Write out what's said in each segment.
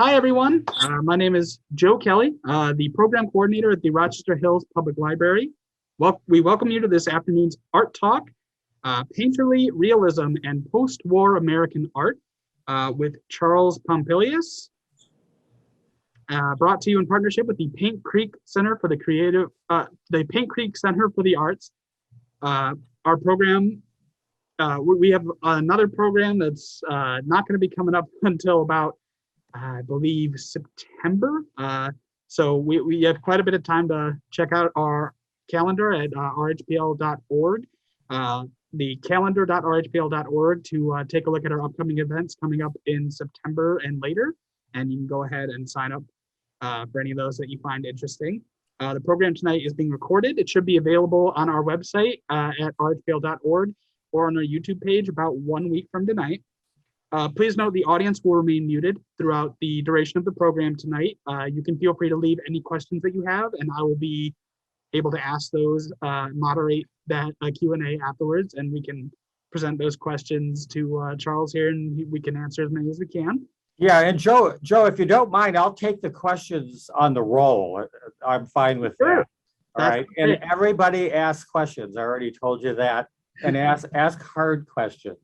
Hi, everyone. My name is Joe Kelly, the program coordinator at the Rochester Hills Public Library. We welcome you to this afternoon's Art Talk, Painterly Realism and Post-War American Art with Charles Pompilius, brought to you in partnership with the Paint Creek Center for the Paint Creek Center for the Arts. Our program, we have another program that's not going to be coming up until about I believe September. So we have quite a bit of time to check out our calendar at rhpl.org, the calendar.rhpl.org to take a look at our upcoming events coming up in September and later. And you can go ahead and sign up for any of those that you find interesting. The program tonight is being recorded. It should be available on our website at rhpl.org or on our YouTube page about 1 week from tonight. Please note the audience will remain muted throughout the duration of the program tonight. You can feel free to leave any questions that you have, and I will be able to ask those, moderate that Q&A afterwards, and we can present those questions to Charles here, and we can answer as many as we can. Yeah, and Joe, if you don't mind, I'll take the questions on the roll. I'm fine with that. All right, and everybody asks questions. I already told you that, and ask hard questions.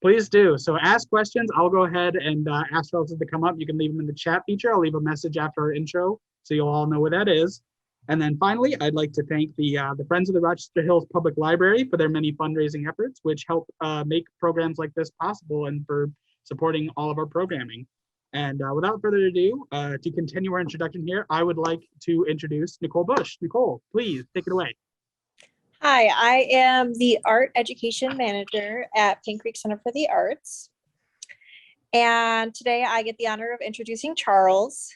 Please do. So ask questions. I'll go ahead and ask Charles to come up. You can leave them in the chat feature. I'll leave a message after our intro so you'll all know where that is. And then finally, I'd like to thank the Friends of the Rochester Hills Public Library for their many fundraising efforts, which help make programs like this possible and for supporting all of our programming. And without further ado, to continue our introduction here, I would like to introduce Nicole Busch. Nicole, please take it away. Hi, I am the Art Education Manager at Paint Creek Center for the Arts. And today I get the honor of introducing Charles.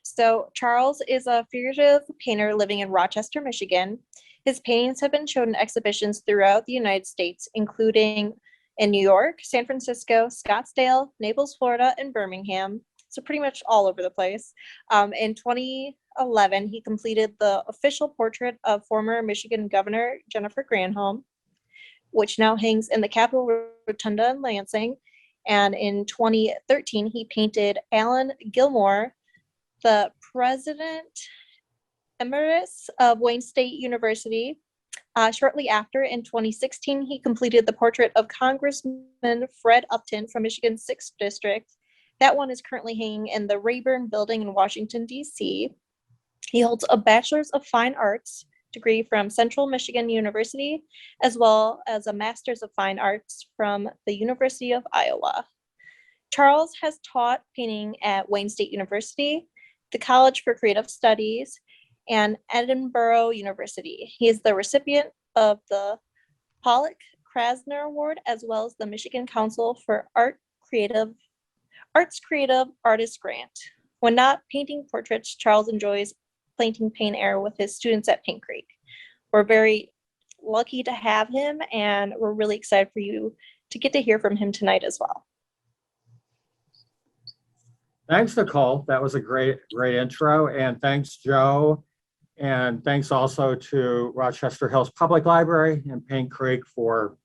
So Charles is a figurative painter living in Rochester, Michigan. His paintings have been shown in exhibitions throughout the United States, including in New York, San Francisco, Scottsdale, Naples, Florida, and Birmingham. So pretty much all over the place. In 2011, he completed the official portrait of former Michigan Governor Jennifer Granholm, which now hangs in the Capitol Rotunda in Lansing. And in 2013, he painted Alan Gilmore, the President Emeritus of Wayne State University. Shortly after, in 2016, he completed the portrait of Congressman Fred Upton from Michigan's 6th District. That one is currently hanging in the Rayburn Building in Washington, D.C. He holds a Bachelor's of Fine Arts degree from Central Michigan University, as well as a Master's of Fine Arts from the University of Iowa. Charles has taught painting at Wayne State University, the College for Creative Studies, and Edinburgh University. He is the recipient of the Pollock Krasner Award, as well as the Michigan Council for Arts Creative Artist Grant. When not painting portraits, Charles enjoys painting plein air with his students at Paint Creek. We're very lucky to have him, and we're really excited for you to get to hear from him tonight as well. Thanks, Nicole. That was a great intro. And thanks, Joe. And thanks also to Rochester Hills Public Library and Paint Creek for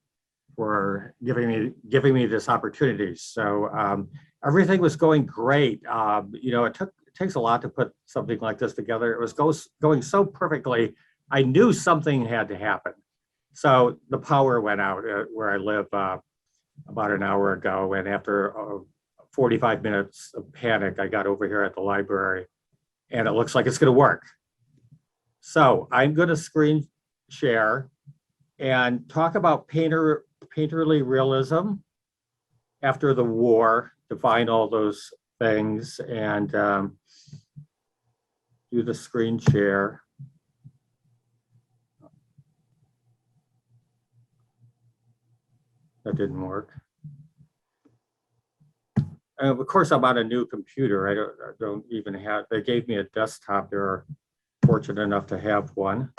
giving me this opportunity. So everything was going great. It takes a lot to put something like this together. It was going so perfectly. I knew something had to happen. So the power went out where I live about an hour ago. And after 45 minutes of panic, I got over here at the library and it looks like it's going to work. So I'm going to screen share and talk about painterly realism after the war, define all those things, and do the screen share. That didn't work. And of course, I'm on a new computer. I don't even have, they gave me a desktop. They're fortunate enough to have one.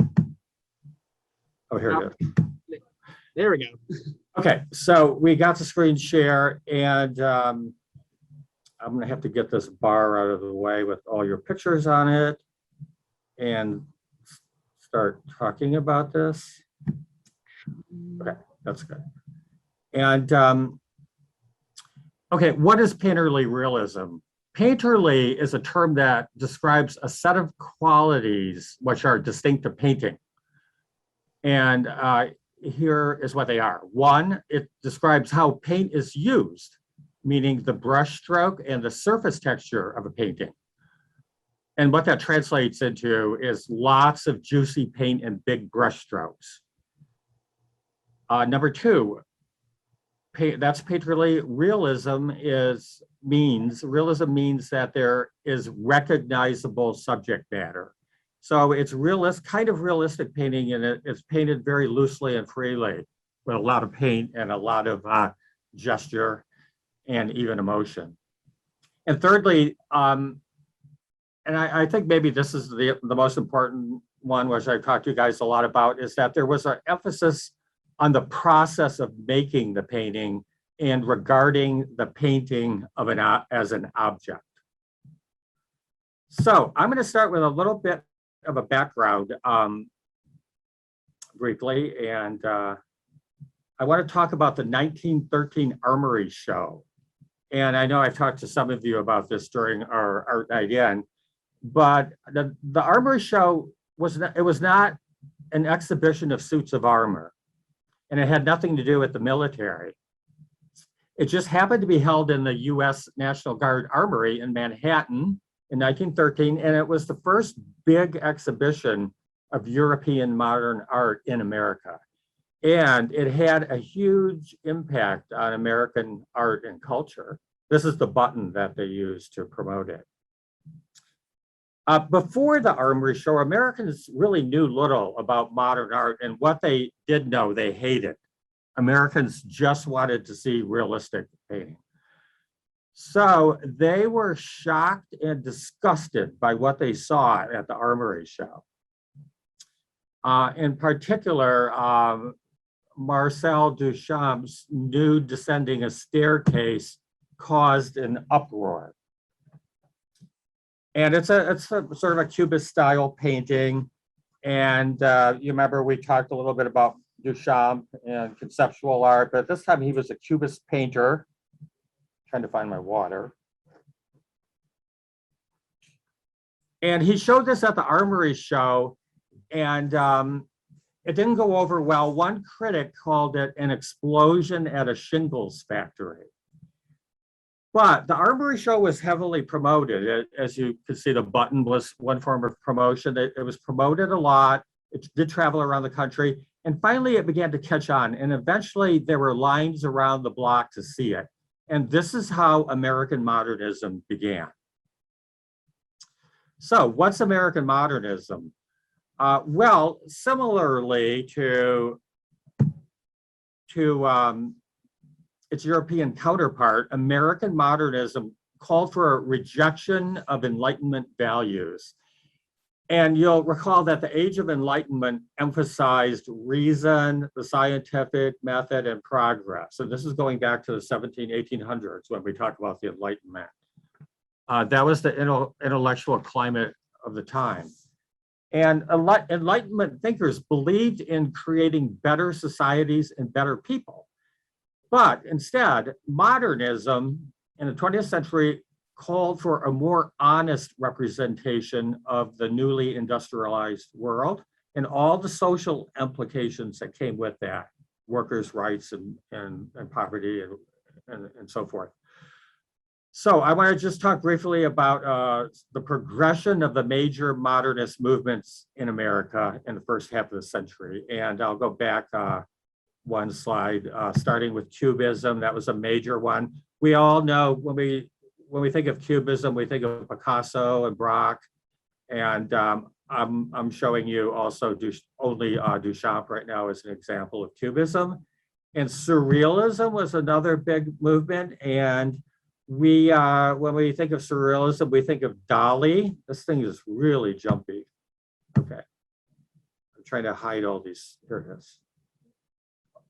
Oh, here it is. There we go. Okay, so we got the screen share, and I'm gonna have to get this bar out of the way with all your pictures on it and start talking about this. Okay, that's good. And okay, what is painterly realism? Painterly is a term that describes a set of qualities which are distinct to painting. And here is what they are. One, it describes how paint is used, meaning the brush stroke and the surface texture of a painting. And what that translates into is lots of juicy paint and big brush strokes. Number two, that's painterly. Realism means that there is recognizable subject matter. So it's kind of realistic painting, and it's painted very loosely and freely with a lot of paint and a lot of gesture and even emotion. And thirdly, and I think maybe this is the most important one, which I've talked to you guys a lot about, is that there was an emphasis on the process of making the painting and regarding the painting of as an object. So I'm going to start with a little bit of a background briefly, and I want to talk about the 1913 Armory Show. And I know I've talked to some of you about this during our Art Night In, but the Armory Show was not an exhibition of suits of armor, and it had nothing to do with the military. It just happened to be held in the U.S. National Guard Armory in Manhattan in 1913, and it was the first big exhibition of European modern art in America. And it had a huge impact on American art and culture. This is the button that they used to promote it. Before the Armory Show, Americans really knew little about modern art, and what they did know, they hated. Americans just wanted to see realistic painting. So they were shocked and disgusted by what they saw at the Armory Show. In particular, Marcel Duchamp's nude descending a staircase caused an uproar. And it's a sort of a Cubist style painting. And you remember we talked a little bit about Duchamp and conceptual art, but this time he was a Cubist painter. Trying to find my water. And he showed this at the Armory Show, and it didn't go over well. One critic called it an explosion at a shingles factory. But the Armory Show was heavily promoted. As you can see, the button was one form of promotion. It was promoted a lot. It did travel around the country. And finally, it began to catch on. And eventually, there were lines around the block to see it. And this is how American modernism began. So what's American modernism? Well, similarly to its European counterpart, American modernism called for a rejection of Enlightenment values. And you'll recall that the Age of Enlightenment emphasized reason, the scientific method, and progress. And this is going back to the 1800s when we talk about the Enlightenment. That was the intellectual climate of the time. And Enlightenment thinkers believed in creating better societies and better people. But instead, modernism in the 20th century called for a more honest representation of the newly industrialized world and all the social implications that came with that, workers' rights and poverty and so forth. So I want to just talk briefly about the progression of the major modernist movements in America in the first half of the century. And I'll go back one slide, starting with Cubism. That was a major one. We all know when we think of Cubism, we think of Picasso and Braque, and I'm showing you also only Duchamp right now as an example of Cubism. And Surrealism was another big movement, and when we think of Surrealism, we think of Dali. This thing is really jumpy. Okay, I'm trying to hide all these. Here it is.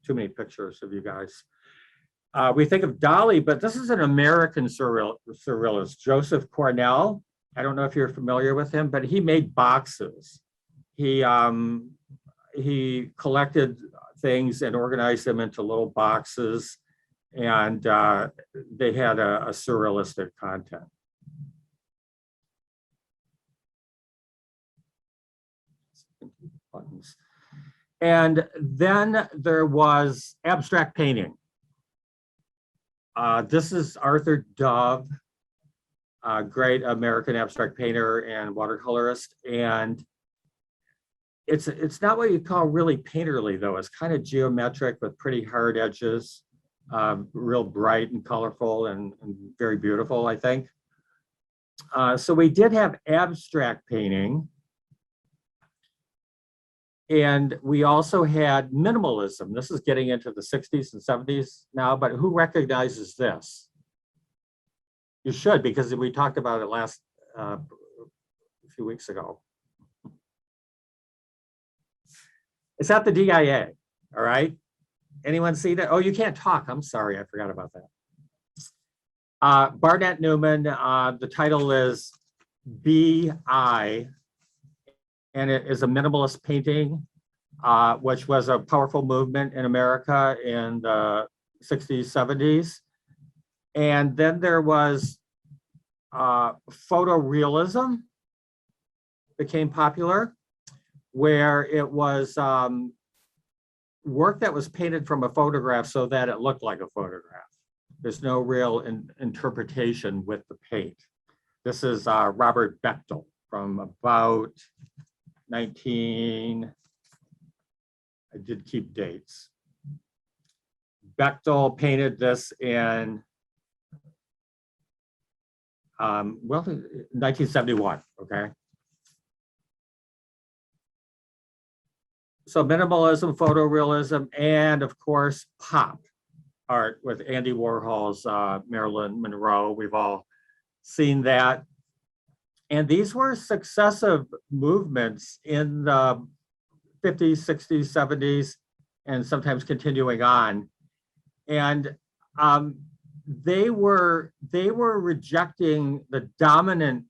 Too many pictures of you guys. We think of Dali, but this is an American surrealist, Joseph Cornell. I don't know if you're familiar with him, but he made boxes. He collected things and organized them into little boxes, and they had a surrealistic content. buttons. And then there was abstract painting. This is Arthur Dove, a great American abstract painter and watercolorist. And it's not what you call really painterly though. It's kind of geometric with pretty hard edges, real bright and colorful and very beautiful, I think. So we did have abstract painting. And we also had minimalism. This is getting into the 60s and 70s now, but who recognizes this? You should, because we talked about it a few weeks ago. It's at the DIA, all right? Anyone see that? Oh, you can't talk. I'm sorry, I forgot about that. Barnett Newman, the title is B.I., and it is a minimalist painting, which was a powerful movement in America in the 60s, 70s. And then there was photorealism became popular, where it was work that was painted from a photograph so that it looked like a photograph. There's no real interpretation with the paint. This is Robert Bechtel from about 19, I did keep dates. Bechtel painted this in, 1971, okay? So minimalism, photorealism, and of course, pop art with Andy Warhol's Marilyn Monroe. We've all seen that. And these were successive movements in the 50s, 60s, 70s, and sometimes continuing on. And they were rejecting the dominant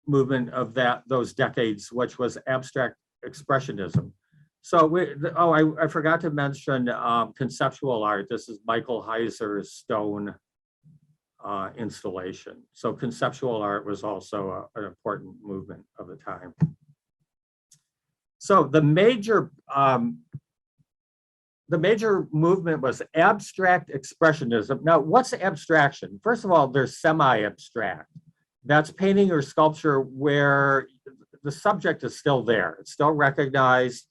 movement of those decades, which was abstract expressionism. So I forgot to mention conceptual art. This is Michael Heiser's stone installation. So conceptual art was also an important movement of the time. So the major movement was abstract expressionism. Now, what's abstraction? First of all, there's semi-abstract. That's painting or sculpture where the subject is still there. It's still recognized.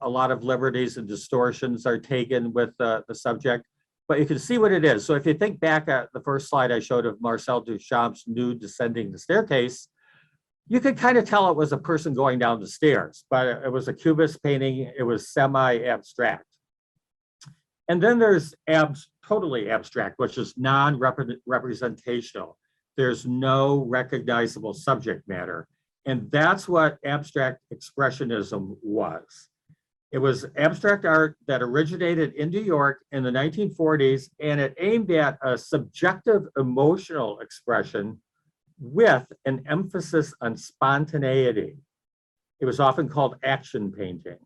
A lot of liberties and distortions are taken with the subject, but you can see what it is. So if you think back at the first slide I showed of Marcel Duchamp's nude descending the staircase, you could kind of tell it was a person going down the stairs, but it was a cubist painting. It was semi-abstract. And then there's totally abstract, which is non-representational. There's no recognizable subject matter. And that's what abstract expressionism was. It was abstract art that originated in New York in the 1940s, and it aimed at a subjective emotional expression with an emphasis on spontaneity. It was often called action painting.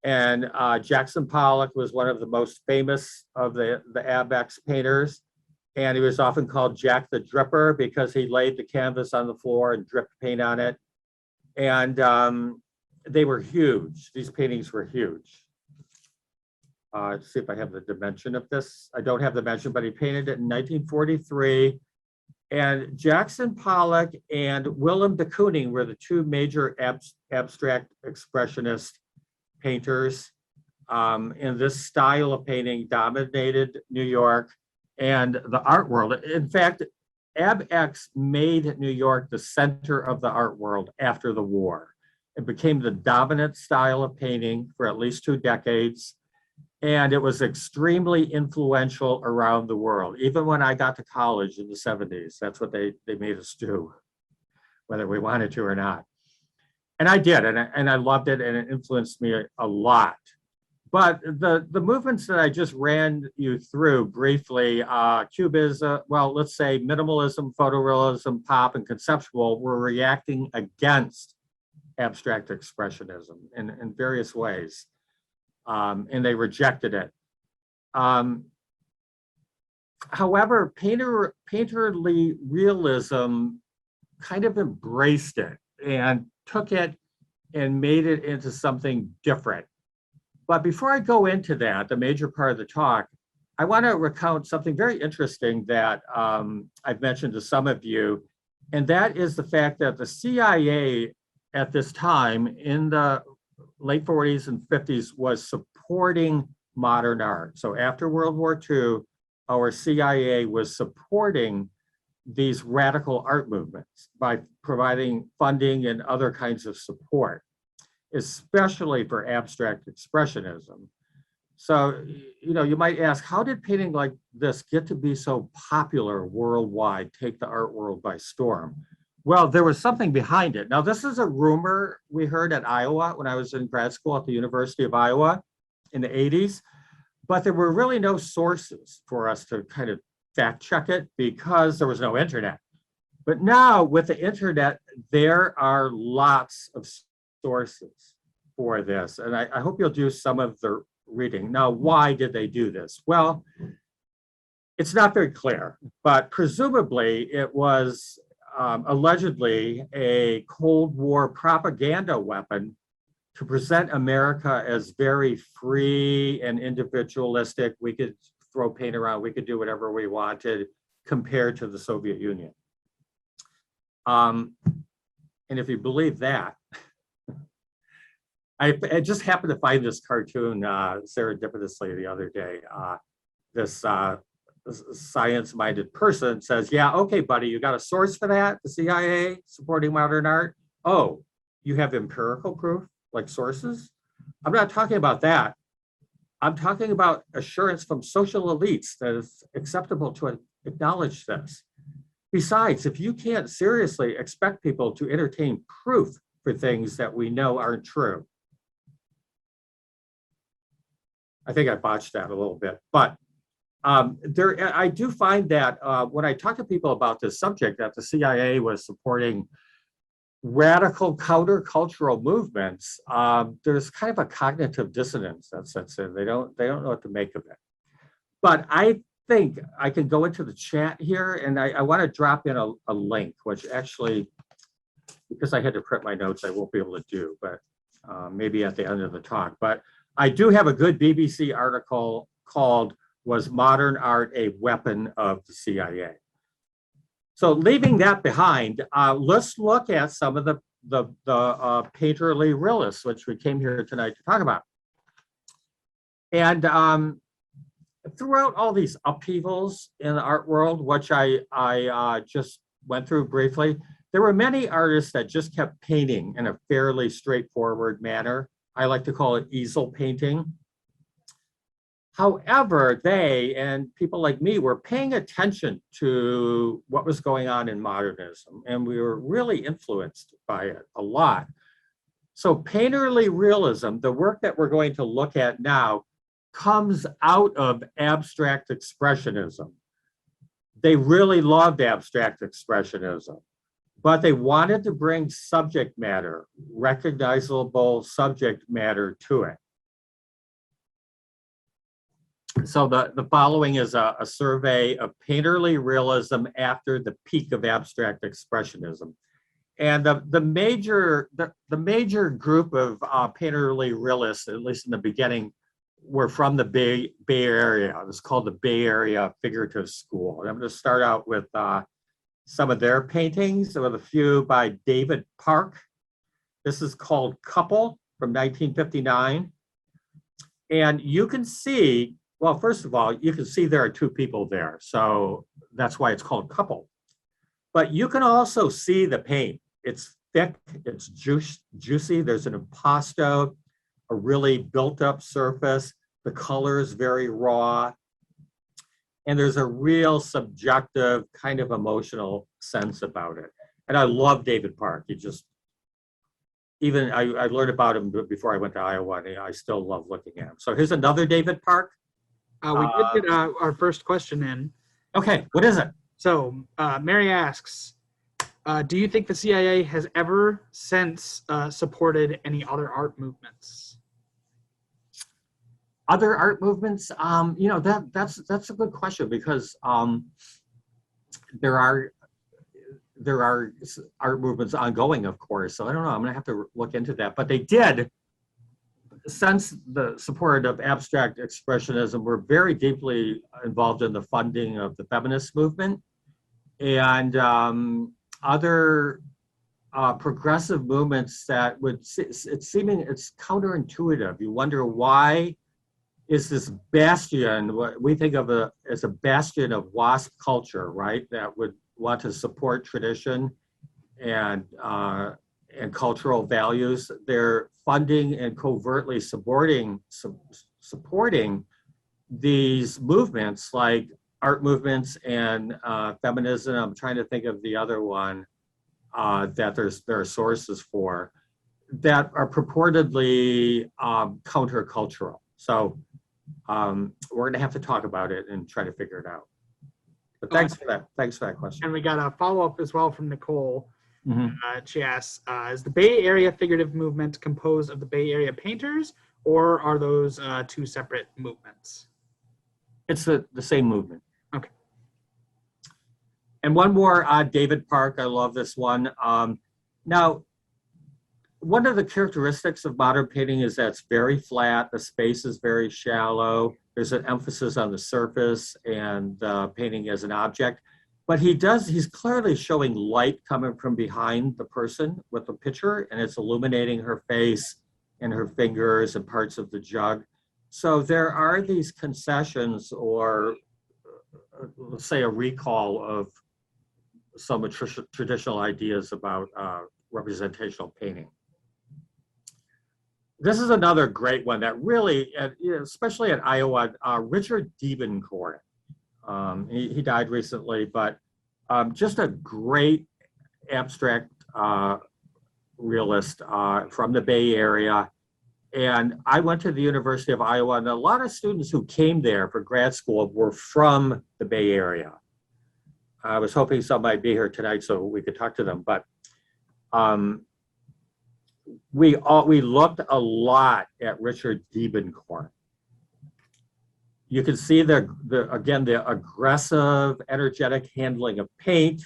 And Jackson Pollock was one of the most famous of the Abex painters. And he was often called Jack the Dripper because he laid the canvas on the floor and dripped paint on it. And they were huge. These paintings were huge. Let's see if I have the dimension of this. I don't have the dimension, but he painted it in 1943. And Jackson Pollock and Willem de Kooning were the two major abstract expressionist painters. And this style of painting dominated New York and the art world. In fact, Abex made New York the center of the art world after the war. It became the dominant style of painting for at least 2 decades. And it was extremely influential around the world. Even when I got to college in the 70s, that's what they made us do, whether we wanted to or not. And I did, and I loved it, and it influenced me a lot. But the movements that I just ran you through briefly, Cubism, well, let's say minimalism, photorealism, pop, and conceptual were reacting against abstract expressionism in various ways. And they rejected it. However, painterly realism kind of embraced it and took it and made it into something different. But before I go into that, the major part of the talk, I want to recount something very interesting that I've mentioned to some of you, and that is the fact that the CIA at this time in the late 40s and 50s was supporting modern art. So after World War II, our CIA was supporting these radical art movements by providing funding and other kinds of support, especially for abstract expressionism. So, you know, you might ask, how did painting like this get to be so popular worldwide, take the art world by storm? Well, there was something behind it. Now, this is a rumor we heard at Iowa when I was in grad school at the University of Iowa in the 80s, but there were really no sources for us to kind of fact check it because there was no internet. But now with the internet, there are lots of sources for this. And I hope you'll do some of the reading. Now, why did they do this? Well, it's not very clear, but presumably it was allegedly a Cold War propaganda weapon to present America as very free and individualistic. We could throw paint around, we could do whatever we wanted compared to the Soviet Union. And if you believe that, I just happened to find this cartoon serendipitously the other day. This science-minded person says, yeah, okay, buddy, you got a source for that? The CIA supporting modern art? Oh, you have empirical proof, like sources? I'm not talking about that. I'm talking about assurance from social elites that it's acceptable to acknowledge this. Besides, if you can't seriously expect people to entertain proof for things that we know aren't true. I think I botched that a little bit, but I do find that when I talk to people about this subject, that the CIA was supporting radical countercultural movements, there's kind of a cognitive dissonance that sets in. They don't know what to make of it. But I think I can go into the chat here, and I want to drop in a link, which actually, because I had to print my notes, I won't be able to do, but maybe at the end of the talk. But I do have a good BBC article called "Was Modern Art a Weapon of the CIA?" So leaving that behind, let's look at some of the painterly realists, which we came here tonight to talk about. And throughout all these upheavals in the art world, which I just went through briefly, there were many artists that just kept painting in a fairly straightforward manner. I like to call it easel painting. However, they and people like me were paying attention to what was going on in modernism, and we were really influenced by it a lot. So painterly realism, the work that we're going to look at now, comes out of abstract expressionism. They really loved abstract expressionism, but they wanted to bring subject matter, recognizable subject matter to it. So the following is a survey of painterly realism after the peak of abstract expressionism. And the major group of painterly realists, at least in the beginning, were from the Bay Area. It was called the Bay Area Figurative School. And I'm going to start out with some of their paintings. There were a few by David Park. This is called Couple from 1959. And you can see, well, first of all, you can see there are two people there. So that's why it's called Couple. But you can also see the paint. It's thick, it's juicy. There's an impasto, a really built up surface. The color is very raw. And there's a real subjective kind of emotional sense about it. And I love David Park. He just, even I learned about him before I went to Iowa, and I still love looking at him. So here's another David Park. We did get our first question in. Okay, what is it? So Mary asks, do you think the CIA has ever since supported any other art movements? Other art movements? You know, that's a good question, because there there are art movements ongoing, of course. So I don't know. I'm going to have to look into that. But they did, since the support of abstract expressionism, were very deeply involved in the funding of the feminist movement and other progressive movements that would, it's counterintuitive. You wonder, why is this bastion, what we think of as a bastion of WASP culture, right? That would want to support tradition and cultural values. They're funding and covertly supporting these movements like art movements and feminism. I'm trying to think of the other one that there are sources for that are purportedly countercultural. So we're going to have to talk about it and try to figure it out. But thanks for that. Thanks for that question. And we got a follow-up as well from Nicole. Mhm. She asks, is the Bay Area figurative movement composed of the Bay Area painters, or are those two separate movements? It's the same movement. Okay. And one more, David Park. I love this one. Now, one of the characteristics of modern painting is that it's very flat. The space is very shallow. There's an emphasis on the surface and painting as an object. But he's clearly showing light coming from behind the person with the picture, and it's illuminating her face and her fingers and parts of the jug. So there are these concessions, or let's say a recall of some traditional ideas about representational painting. This is another great one that really, especially at Iowa, Richard Diebenkorn. He died recently, but just a great abstract realist from the Bay Area. And I went to the University of Iowa, and a lot of students who came there for grad school were from the Bay Area. I was hoping some might be here tonight so we could talk to them, but we looked a lot at Richard Diebenkorn. You can see again the aggressive, energetic handling of paint,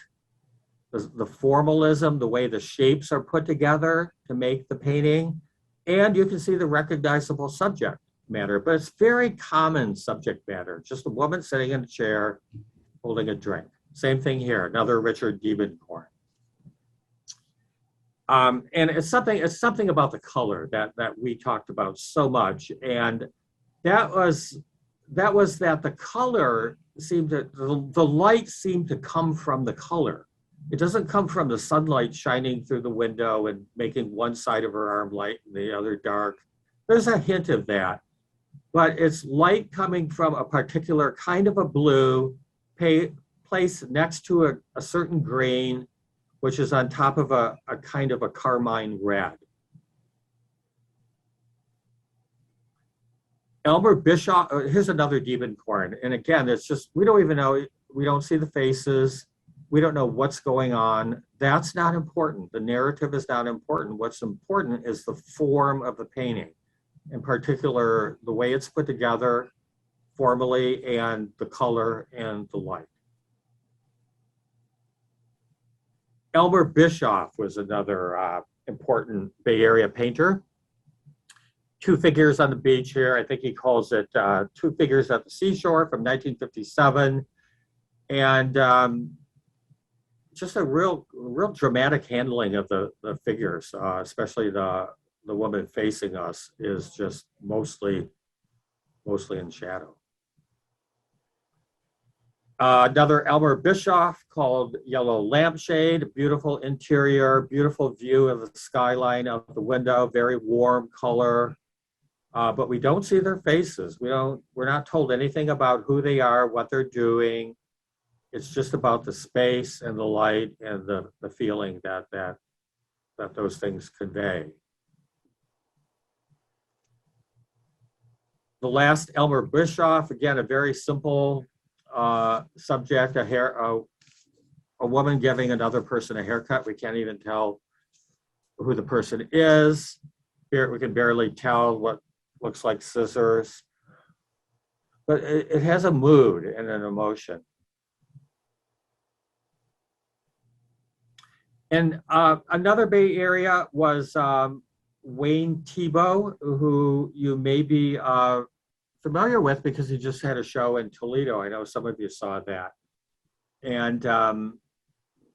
the formalism, the way the shapes are put together to make the painting, and you can see the recognizable subject matter. But it's very common subject matter, just a woman sitting in a chair holding a drink. Same thing here, another Richard Diebenkorn. And it's something about the color that we talked about so much, and that was that the color seemed to, the light seemed to come from the color. It doesn't come from the sunlight shining through the window and making one side of her arm light and the other dark. There's a hint of that, but it's light coming from a particular kind of a blue, placed next to a certain green, which is on top of a kind of a carmine red. Elmer Bischoff, here's another Diebenkorn. And again, it's just, we don't even know, we don't see the faces. We don't know what's going on. That's not important. The narrative is not important. What's important is the form of the painting. In particular, the way it's put together formally, and the color and the light. Elmer Bischoff was another important Bay Area painter. Two figures on the beach here. I think he calls it Two Figures at the Seashore from 1957. And just a real dramatic handling of the figures, especially the woman facing us is just mostly in shadow. Another Elmer Bischoff called Yellow Lampshade, beautiful interior, beautiful view of the skyline of the window, very warm color, but we don't see their faces. We're not told anything about who they are, what they're doing. It's just about the space and the light and the feeling that those things convey. The last Elmer Bischoff, again, a very simple subject, a woman giving another person a haircut. We can't even tell who the person is. Here we can barely tell what looks like scissors, but it has a mood and an emotion. And another Bay Area was Wayne Tebow, who you may be familiar with because he just had a show in Toledo. I know some of you saw that. And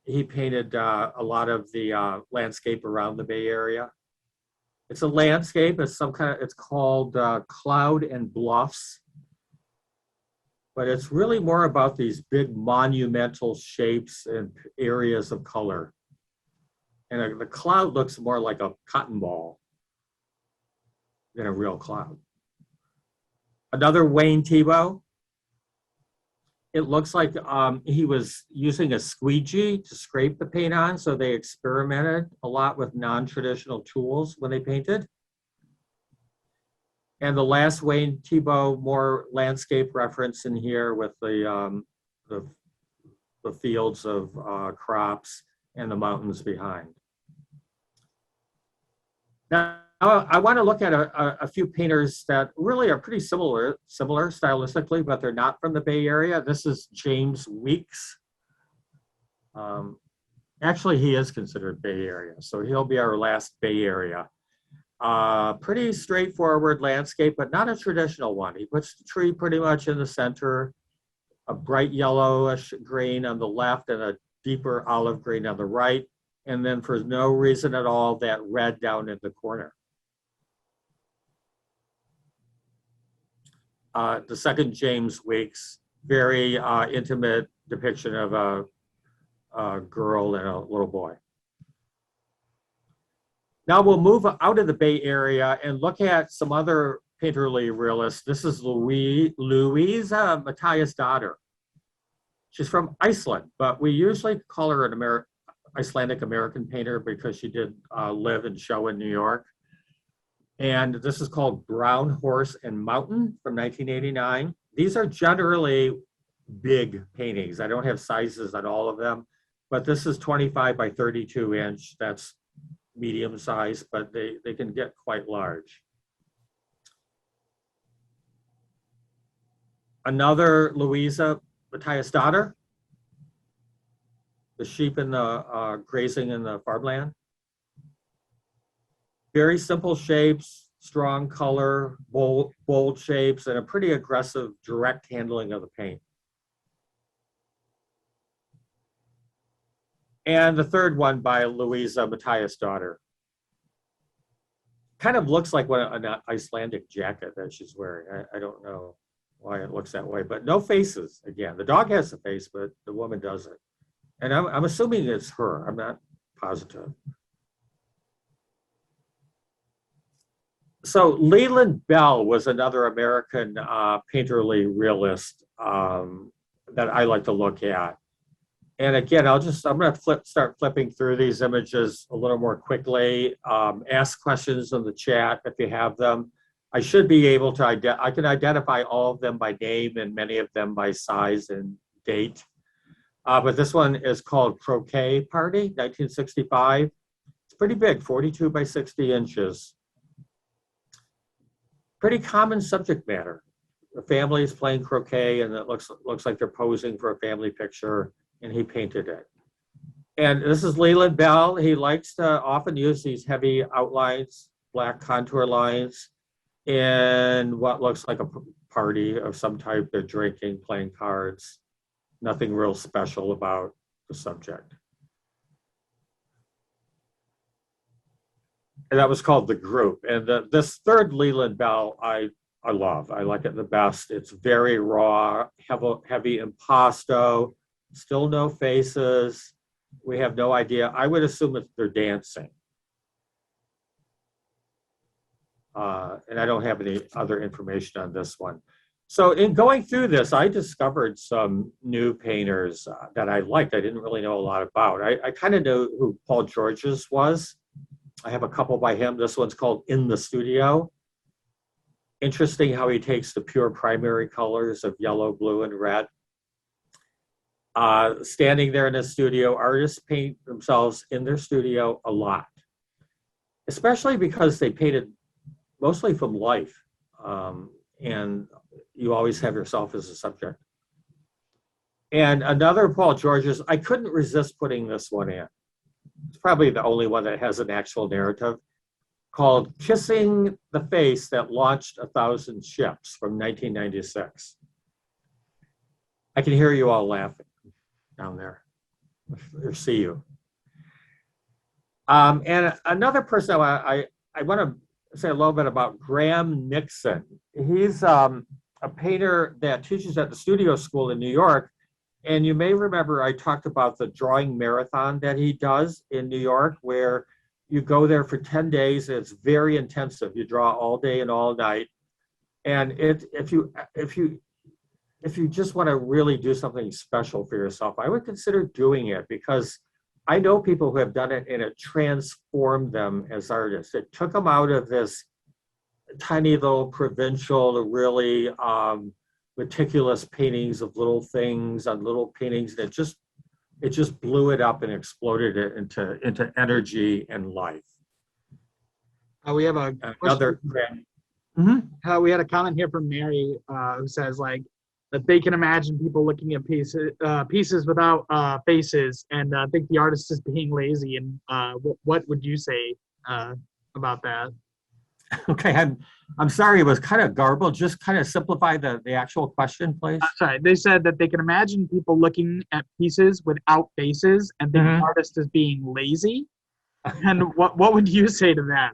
he painted a lot of the landscape around the Bay Area. It's a landscape. It's it's called Cloud and Bluffs. But it's really more about these big monumental shapes and areas of color. And the cloud looks more like a cotton ball than a real cloud. Another Wayne Tebow. It looks like he was using a squeegee to scrape the paint on, so they experimented a lot with non-traditional tools when they painted. And the last Wayne Tebow, more landscape reference in here with the fields of crops and the mountains behind. Now, I want to look at a few painters that really are pretty similar stylistically, but they're not from the Bay Area. This is James Weeks. Actually, he is considered Bay Area, so he'll be our last Bay Area. Pretty straightforward landscape, but not a traditional one. He puts the tree pretty much in the center, a bright yellowish green on the left and a deeper olive green on the right. And then for no reason at all, that red down in the corner. The second James Weeks, very intimate depiction of a girl and a little boy. Now we'll move out of the Bay Area and look at some other painterly realists. This is Louisa Matthíasdóttir. She's from Iceland, but we usually call her an Icelandic American painter because she did live and show in New York. And this is called Brown Horse and Mountain from 1989. These are generally big paintings. I don't have sizes on all of them, but this is 25 by 32 inch. That's medium size, but they can get quite large. Another Louisa Matthíasdóttir, the sheep in the grazing in the farmland. Very simple shapes, strong color, bold shapes, and a pretty aggressive, direct handling of the paint. And the third one by Louisa Matthíasdóttir. Kind of looks like an Icelandic jacket that she's wearing. I don't know why it looks that way, but no faces again. The dog has a face, but the woman doesn't. And I'm assuming it's her. I'm not positive. So Leland Bell was another American painterly realist that I like to look at. And again, I'm going to start flipping through these images a little more quickly. Ask questions in the chat if you have them. I should be able to, I can identify all of them by name and many of them by size and date. But this one is called Croquet Party, 1965. It's pretty big, 42 by 60 inches. Pretty common subject matter. The family is playing croquet and it looks like they're posing for a family picture, and he painted it. And this is Leland Bell. He likes to often use these heavy outlines, black contour lines, in what looks like a party of some type. They're drinking, playing cards. Nothing real special about the subject. And that was called The Group. And this third Leland Bell, I love. I like it the best. It's very raw, heavy impasto, still no faces. We have no idea. I would assume that they're dancing. And I don't have any other information on this one. So in going through this, I discovered some new painters that I liked. I didn't really know a lot about. I kind of know who Paul Georges was. I have a couple by him. This one's called In the Studio. Interesting how he takes the pure primary colors of yellow, blue, and red. Standing there in the studio, artists paint themselves in their studio a lot, especially because they painted mostly from life. And you always have yourself as a subject. And another Paul Georges, I couldn't resist putting this one in. it's probably the only one that has an actual narrative, called Kissing the Face That Launched 1,000 Ships from 1996. I can hear you all laughing down there, or see you. And another person I want to say a little bit about, Graham Nixon. He's a painter that teaches at the studio school in New York. And you may remember I talked about the drawing marathon that he does in New York, where you go there for 10 days. And it's very intensive. You draw all day and all night. And if you just want to really do something special for yourself, I would consider doing it, because I know people who have done it and it transformed them as artists. It took them out of this tiny little provincial, really meticulous paintings of little things on little paintings. That it just blew it up and exploded it into energy and life. We have a Another. we had a comment here from Mary who says like that they can imagine people looking at pieces without faces, and think the artist is being lazy. And what would you say about that? Okay, I'm sorry, it was kind of garbled. Just kind of simplify the actual question, please. Sorry, they said that they can imagine people looking at pieces without faces and think the artist is being lazy. And what would you say to that?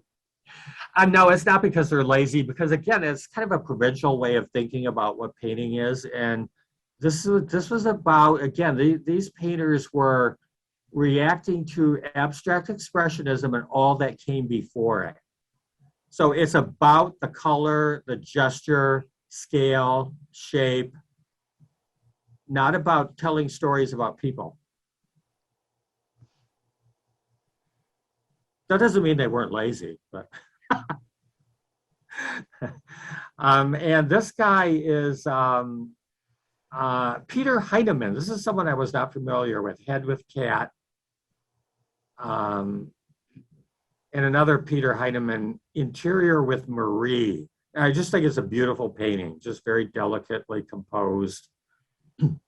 No, it's not because they're lazy, because again, it's kind of a provincial way of thinking about what painting is. And this was about, again, these painters were reacting to abstract expressionism and all that came before it. So it's about the color, the gesture, scale, shape, not about telling stories about people. That doesn't mean they weren't lazy, but and this guy is Peter Heidemann. This is someone I was not familiar with. Head with Cat. And another Peter Heidemann, Interior with Marie. And I just think it's a beautiful painting, just very delicately composed and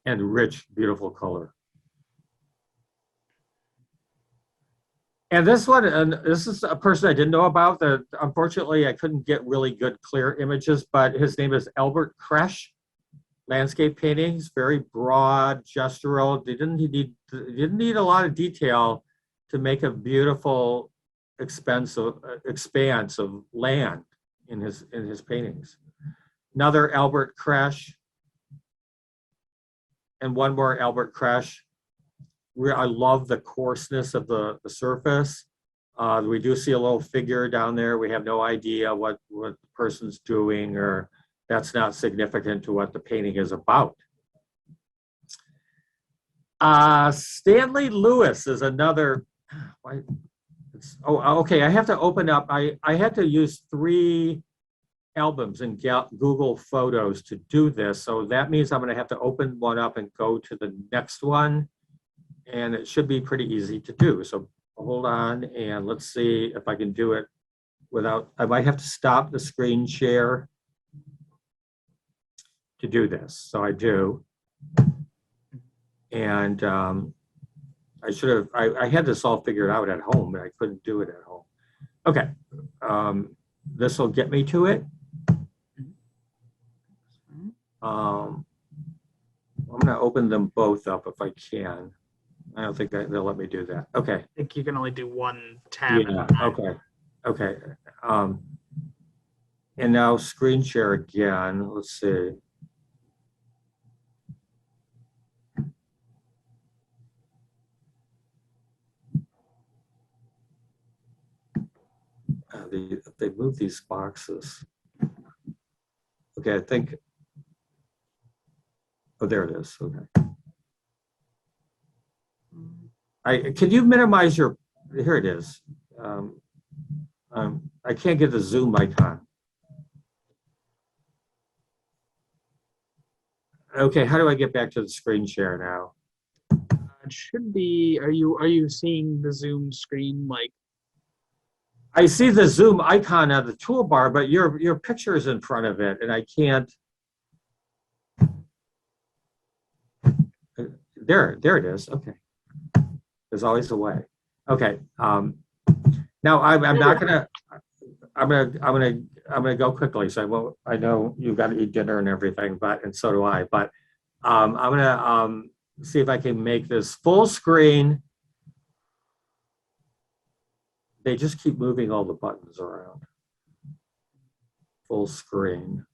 rich, beautiful color. And this one, and this is a person I didn't know about, that unfortunately I couldn't get really good, clear images, but his name is Albert Kresch. Landscape paintings, very broad, gestural. They didn't need a lot of detail to make a beautiful expanse of land in his paintings. Another Albert Kresch, and one more Albert Kresch. I love the coarseness of the surface. We do see a little figure down there. We have no idea what the person's doing, or that's not significant to what the painting is about. Stanley Lewis is another. Okay. I have to open up. I had to use 3 albums in Google Photos to do this. So that means I'm going to have to open one up and go to the next one. And it should be pretty easy to do. So hold on, and let's see if I can do it without, I might have to stop the screen share to do this. So I do. And I had this all figured out at home, but I couldn't do it at home. Okay, this will get me to it. I'm gonna open them both up if I can. I don't think they'll let me do that. Okay. I think you can only do one tab. Yeah, okay. And now screen share again. Let's see. They move these boxes. Okay, I think. Oh, there it is. Okay. Can you minimize your, here it is. I can't get the zoom icon. Okay, how do I get back to the screen share now? It should be, are you seeing the Zoom screen like? I see the zoom icon on the toolbar, but your picture is in front of it and I can't. There it is, okay. There's always a way. Okay. Now I'm not gonna. I'm gonna go quickly. So I know you've got to eat dinner and everything, and so do I. But I'm gonna see if I can make this full screen. They just keep moving all the buttons around. Full screen.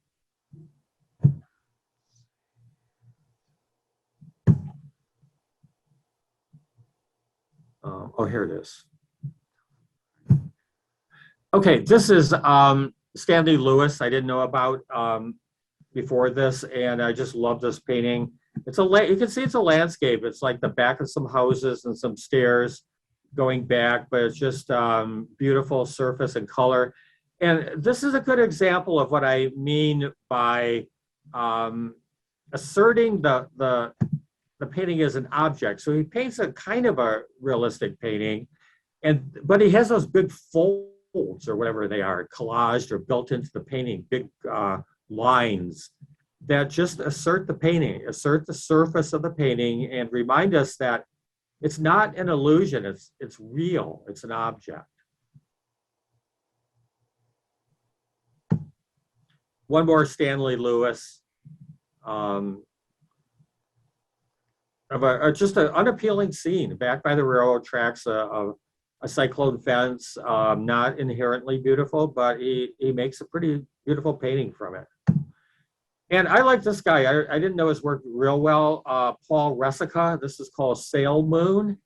Oh, here it is. Okay, this is Stanley Lewis. I didn't know about before this, and I just love this painting. It's you can see it's a landscape. It's like the back of some houses and some stairs going back, but it's just beautiful surface and color. And this is a good example of what I mean by asserting the painting as an object. So he paints a kind of a realistic painting, but he has those big folds or whatever they are, collaged or built into the painting, big lines that just assert the painting, assert the surface of the painting, and remind us that it's not an illusion, it's real, it's an object. One more Stanley Lewis. Of just an unappealing scene back by the railroad tracks, a cyclone fence, not inherently beautiful, but he makes a pretty beautiful painting from it. And I like this guy. I didn't know his work real well. Paul Resica. This is called Sail Moon.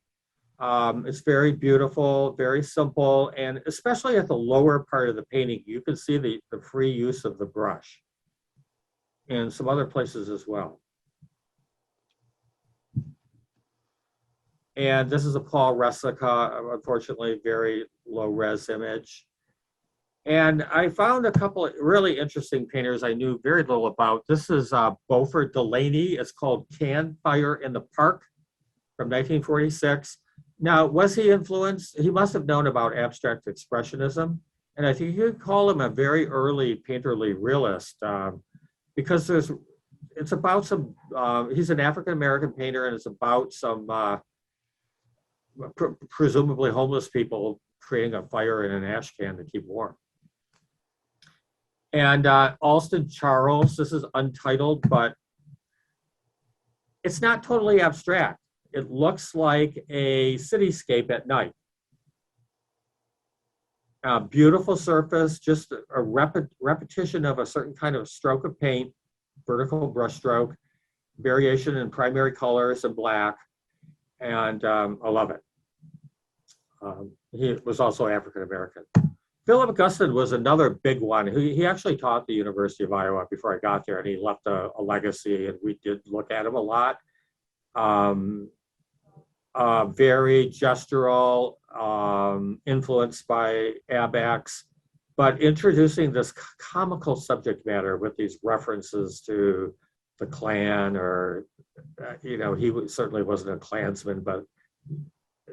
It's very beautiful, very simple, and especially at the lower part of the painting, you can see the free use of the brush, and some other places as well. And this is a Paul Resica, unfortunately, very low res image. And I found a couple of really interesting painters I knew very little about. This is Beaufort Delaney. It's called Campfire in the Park from 1946. Now, was he influenced? He must have known about abstract expressionism. And I think you could call him a very early painterly realist because it's about some, he's an African-American painter, and it's about some presumably homeless people creating a fire in an ash can to keep warm. And Alston Charles, this is untitled, but it's not totally abstract. It looks like a cityscape at night. Beautiful surface, just a repetition of a certain kind of stroke of paint, vertical brush stroke, variation in primary colors and black, and I love it. He was also African-American. Philip Guston was another big one. He actually taught at the University of Iowa before I got there, and he left a legacy, and we did look at him a lot. Very gestural, influenced by ABAX, but introducing this comical subject matter with these references to the Klan, or, he certainly wasn't a Klansman, but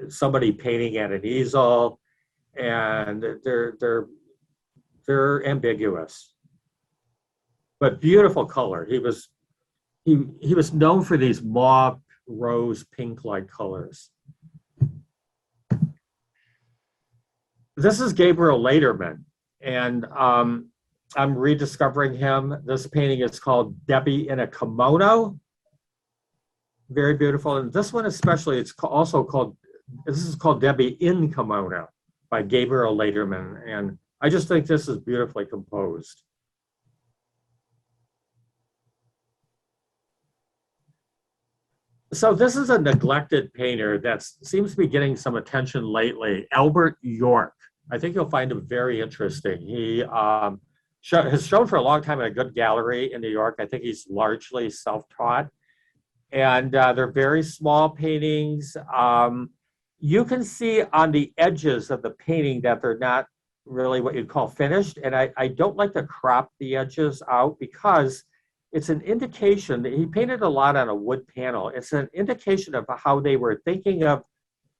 somebody painting at an easel, and they're ambiguous, but beautiful color. He was known for these mauve, rose, pink-like colors. This is Gabriel Laderman, and I'm rediscovering him. This painting is called Debbie in a Kimono. Very beautiful, and this one especially, this is called Debbie in Kimono by Gabriel Laderman, and I just think this is beautifully composed. So this is a neglected painter that seems to be getting some attention lately, Albert York. I think you'll find him very interesting. He has shown for a long time at a good gallery in New York. I think he's largely self-taught, and they're very small paintings. You can see on the edges of the painting that they're not really what you'd call finished. And I don't like to crop the edges out because it's an indication that he painted a lot on a wood panel. It's an indication of how they were thinking of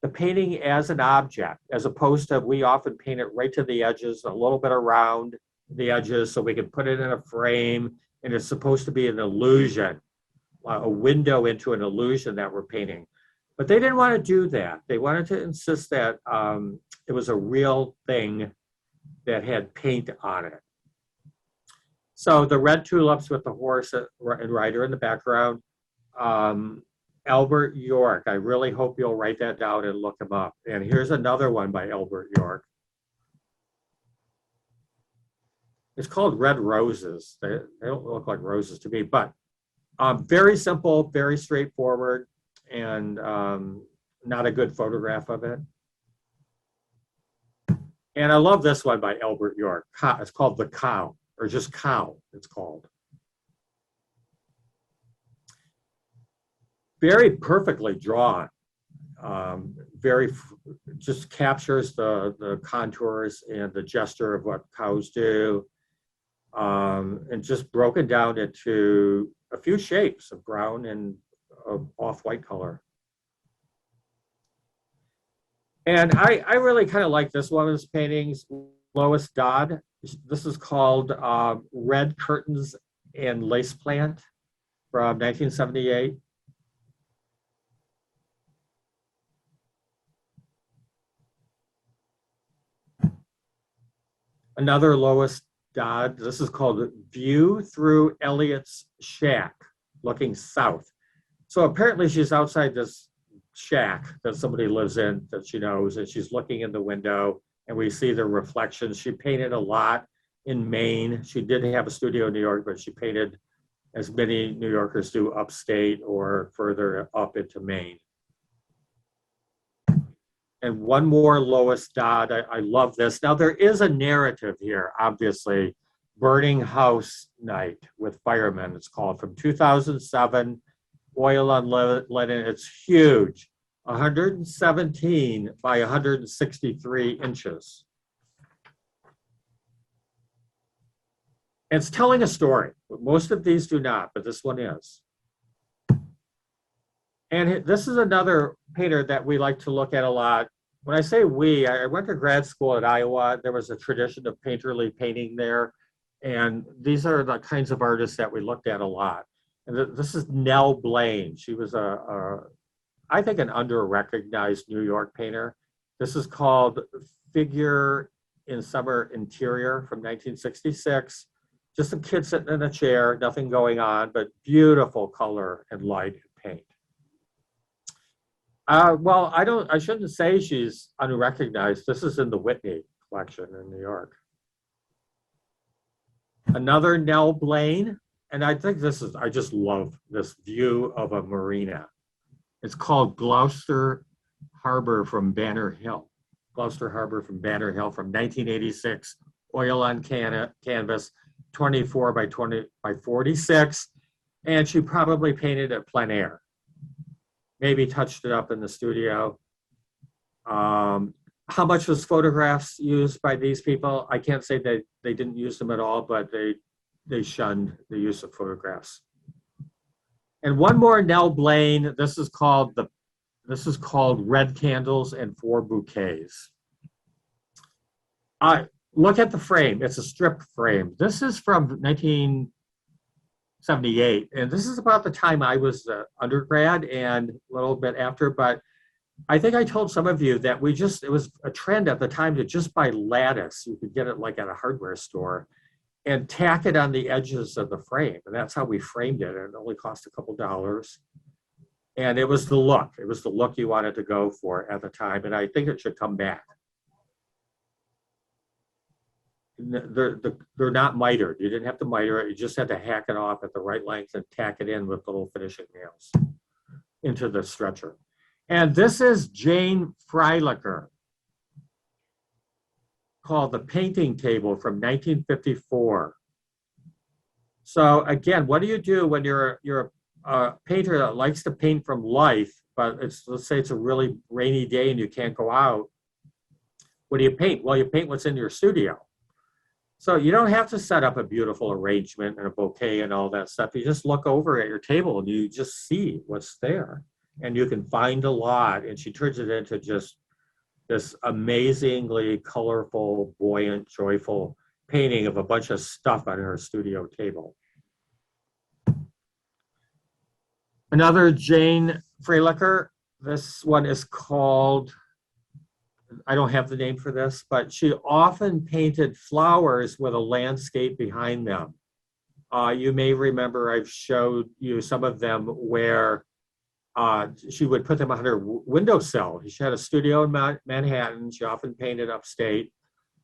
the painting as an object, as opposed to, we often paint it right to the edges, a little bit around the edges so we can put it in a frame, and it's supposed to be an illusion, a window into an illusion that we're painting. But they didn't want to do that. They wanted to insist that it was a real thing that had paint on it. So the red tulips with the horse and rider in the background, Albert York. I really hope you'll write that down and look him up. And here's another one by Albert York. It's called Red Roses. They don't look like roses to me, but very simple, very straightforward, and not a good photograph of it. And I love this one by Albert York. It's called The Cow, or just Cow, it's called. Very perfectly drawn. Just captures the contours and the gesture of what cows do. And just broken down into a few shapes of brown and off-white color. And I really kind of like this woman's paintings, Lois Dodd. This is called Red Curtains and Lace Plant from 1978. Another Lois Dodd. This is called View Through Elliot's Shack, looking south. So apparently she's outside this shack that somebody lives in that she knows, and she's looking in the window, and we see the reflections. She painted a lot in Maine. She did have a studio in New York, but she painted, as many New Yorkers do, upstate or further up into Maine. And one more Lois Dodd. I love this. Now there is a narrative here, obviously. Burning House Night with Firemen, it's called, from 2007. Oil on linen. It's huge, 117 by 163 inches. It's telling a story. Most of these do not, but this one is. And this is another painter that we like to look at a lot. When I say we, I went to grad school at Iowa. There was a tradition of painterly painting there. And these are the kinds of artists that we looked at a lot. And this is Nell Blaine. She was I think, an under-recognized New York painter. This is called Figure in Summer Interior from 1966. Just a kid sitting in a chair, nothing going on, but beautiful color and light and paint. Well, I shouldn't say she's unrecognized. This is in the Whitney collection in New York. Another Nell Blaine, and I think I just love this view of a marina. It's called Gloucester Harbor from Banner Hill. Gloucester Harbor from Banner Hill from 1986, oil on canvas, 24 by 20 by 46, and she probably painted it plein air. Maybe touched it up in the studio. How much was photographs used by these people? I can't say that they didn't use them at all, but they shunned the use of photographs. And one more Nell Blaine. This is called Red Candles and Four Bouquets. Look at the frame. It's a strip frame. This is from 1978, and this is about the time I was undergrad and a little bit after, but I think I told some of you that it was a trend at the time to just buy lattice. You could get it like at a hardware store and tack it on the edges of the frame. And that's how we framed it. And it only cost a couple dollars. And it was the look. It was the look you wanted to go for at the time. And I think it should come back. They're not mitered. You didn't have to miter it. You just had to hack it off at the right length and tack it in with little finishing nails into the stretcher. And this is Jane Freilicher, called The Painting Table from 1954. So again, what do you do when you're a painter that likes to paint from life, but let's say it's a really rainy day and you can't go out? What do you paint? Well, you paint what's in your studio. So you don't have to set up a beautiful arrangement and a bouquet and all that stuff. You just look over at your table and you just see what's there. And you can find a lot, and she turns it into just this amazingly colorful, buoyant, joyful painting of a bunch of stuff on her studio table. Another Jane Freilicher, This one is called, I don't have the name for this, but she often painted flowers with a landscape behind them. You may remember I've showed you some of them where she would put them on her windowsill. She had a studio in Manhattan. She often painted upstate.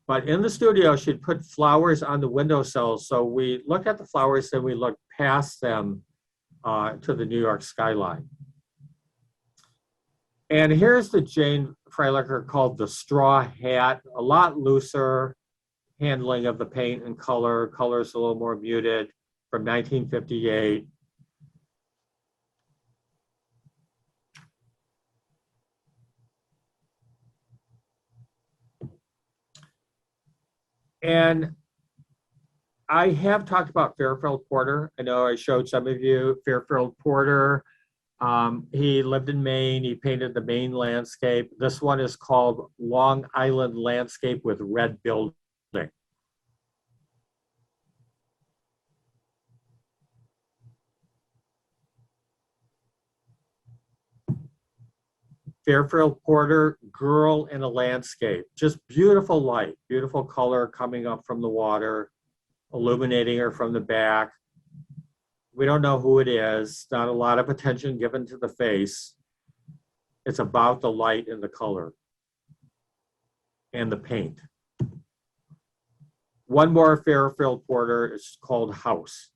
But in the studio, she'd put flowers on the windowsill. So we looked at the flowers and we looked past them to the New York skyline. And here's the Jane Freilicher called the Straw Hat, a lot looser handling of the paint and color. Color's a little more muted, from 1958. And I have talked about Fairfield Porter. I know I showed some of you Fairfield Porter. He lived in Maine. He painted the Maine landscape. This one is called Long Island Landscape with Red Building. Fairfield Porter, Girl in a Landscape. Just beautiful light, beautiful color coming up from the water, illuminating her from the back. We don't know who it is. Not a lot of attention given to the face. It's about the light and the color and the paint. One more Fairfield Porter is called House.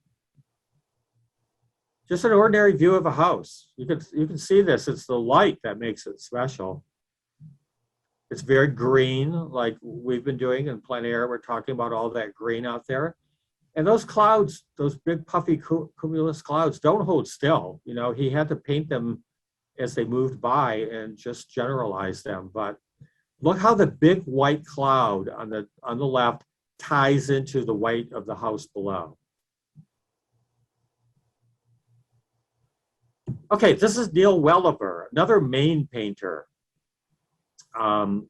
Just an ordinary view of a house. You can see this. It's the light that makes it special. It's very green, like we've been doing in plein air. We're talking about all that green out there. And those clouds, those big puffy cumulus clouds don't hold still. You know, he had to paint them as they moved by and just generalize them. But look how the big white cloud on the left ties into the white of the house below. Okay, this is Neil Welliver, another Maine painter. And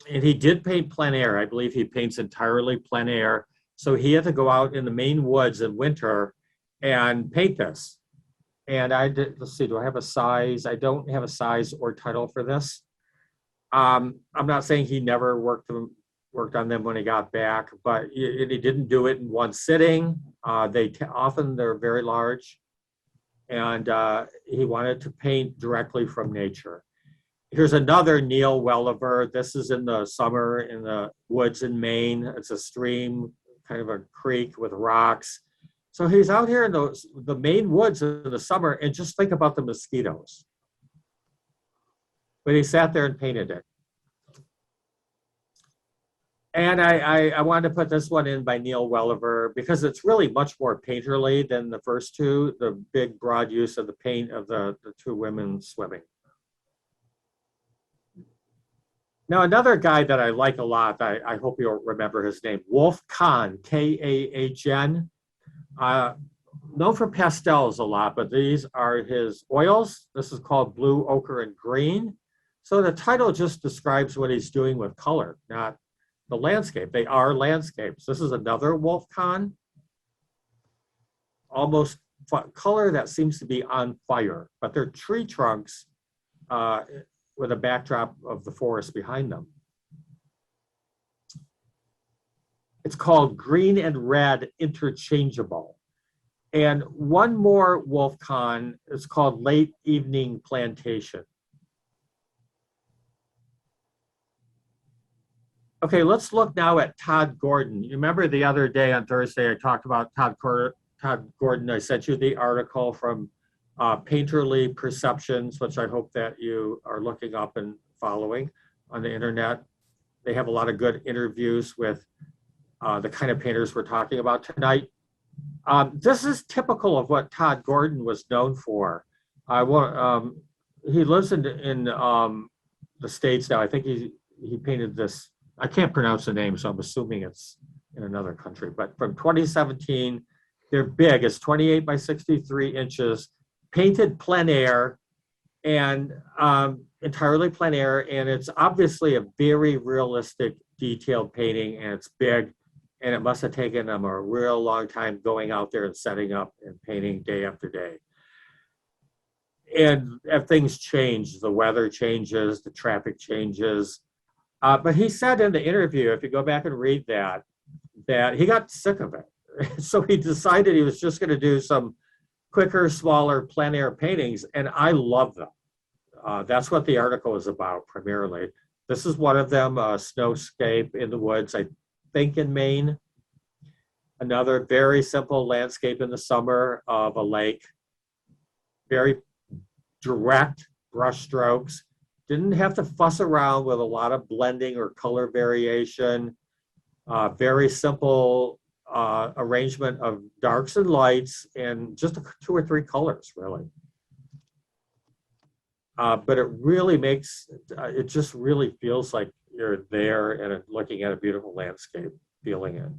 he did paint plein air. I believe he paints entirely plein air. So he had to go out in the Maine woods in winter and paint this. And I did, let's see, do I have a size? I don't have a size or title for this. I'm not saying he never worked on them when he got back, but he didn't do it in one sitting. Often they're very large. And he wanted to paint directly from nature. Here's another Neil Welliver. This is in the summer in the woods in Maine. It's a stream, kind of a creek with rocks. So he's out here in the Maine woods in the summer, and just think about the mosquitoes. But he sat there and painted it. And I wanted to put this one in by Neil Welliver because it's really much more painterly than the first two, the big broad use of the paint of the two women swimming. Now, another guy that I like a lot, I hope you'll remember his name, Wolf Kahn, K-A-H-N. Known for pastels a lot, but these are his oils. This is called Blue, Ochre, and Green. So the title just describes what he's doing with color, not the landscape. They are landscapes. This is another Wolf Kahn. Almost color that seems to be on fire, but they're tree trunks with a backdrop of the forest behind them. It's called Green and Red Interchangeable. And one more Wolf Kahn is called Late Evening Plantation. Okay, let's look now at Todd Gordon. You remember the other day on Thursday, I talked about Todd Gordon. I sent you the article from Painterly Perceptions, which I hope that you are looking up and following on the internet. They have a lot of good interviews with the kind of painters we're talking about tonight. This is typical of what Todd Gordon was known for. He lives in the States now. I think he painted this. I can't pronounce the name, so I'm assuming it's in another country. But from 2017, they're big. It's 28 by 63 inches, painted plein air, and entirely plein air. And it's obviously a very realistic, detailed painting, and it's big. And it must have taken them a real long time going out there and setting up and painting day after day. and if things change, the weather changes, the traffic changes. But he said in the interview, if you go back and read that he got sick of it. So he decided he was just going to do some quicker, smaller plein air paintings, and I love them. That's what the article is about primarily. This is one of them, a snowscape in the woods, I think in Maine. Another very simple landscape in the summer of a lake. Very direct brush strokes. Didn't have to fuss around with a lot of blending or color variation. Very simple arrangement of darks and lights and just 2 or 3 colors, really. But it really makes, it just really feels like you're there and looking at a beautiful landscape, feeling it.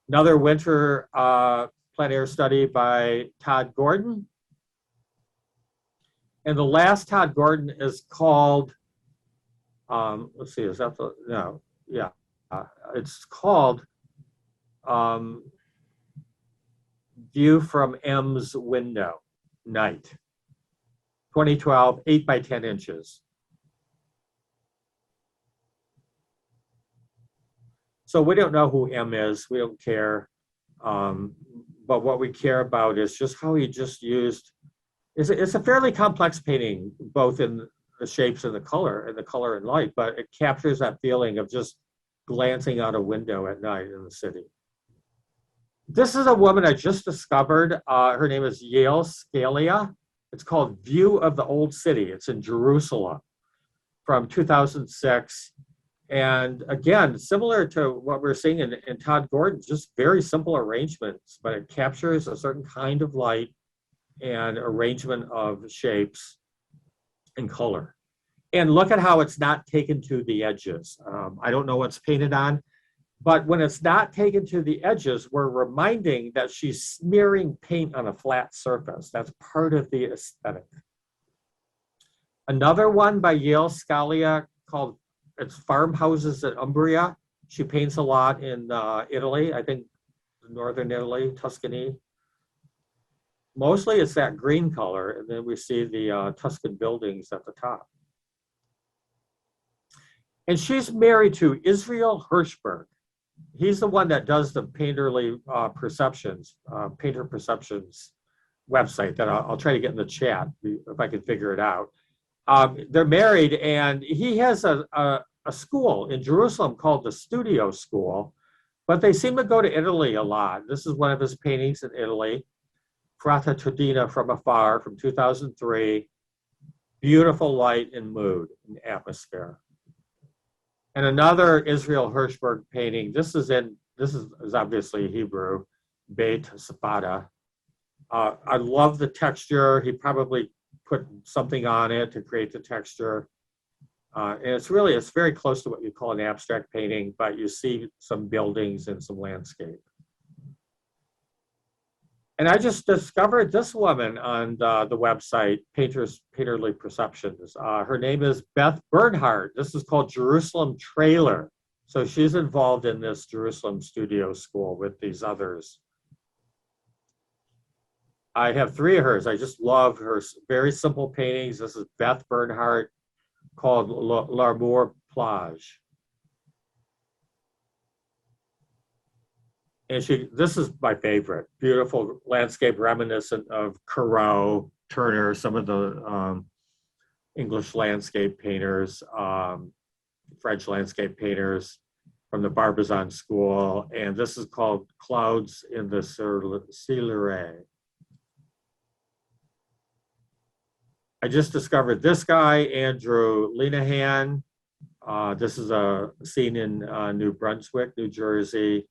Another winter plein air study by Todd Gordon. And the last Todd Gordon is called, let's see, is that the, no, yeah. It's called View from M's Window, Night. 2012, 8 by 10 inches. So we don't know who M is, we don't care. But what we care about is just how he just used, it's a fairly complex painting, both in the shapes and the color and light, but it captures that feeling of just glancing out a window at night in the city. This is a woman I just discovered. Her name is Yael Scalia. It's called View of the Old City. It's in Jerusalem from 2006. And again, similar to what we're seeing in Todd Gordon, just very simple arrangements, but it captures a certain kind of light and arrangement of shapes and color. And look at how it's not taken to the edges. I don't know what's painted on, but when it's not taken to the edges, we're reminding that she's smearing paint on a flat surface. That's part of the aesthetic. Another one by Yael Scalia called, it's Farmhouses at Umbria. She paints a lot in Italy, I think northern Italy, Tuscany. Mostly it's that green color, and then we see the Tuscan buildings at the top. And she's married to Israel Hirschberg. He's the one that does the painter perceptions website that I'll try to get in the chat if I can figure it out. They're married, and he has a school in Jerusalem called the Studio School, but they seem to go to Italy a lot. This is one of his paintings in Italy, Frata Tordina from Afar from 2003. Beautiful light and mood and atmosphere. And another Israel Hirschberg painting. This is obviously Hebrew, Beit Safada. I love the texture. He probably put something on it to create the texture. And it's very close to what you call an abstract painting, but you see some buildings and some landscape. And I just discovered this woman on the website, Painterly Perceptions. Her name is Beth Bernhardt. This is called Jerusalem Trailer. So she's involved in this Jerusalem Studio School with these others. I have 3 of hers. I just love her very simple paintings. This is Beth Bernhardt called L'Armour Plage. And this is my favorite, beautiful landscape reminiscent of Corot, Turner, some of the English landscape painters, French landscape painters from the Barbizon School. And this is called Clouds in the Silleray. I just discovered this guy, Andrew Linehan. This is a scene in New Brunswick, New Jersey.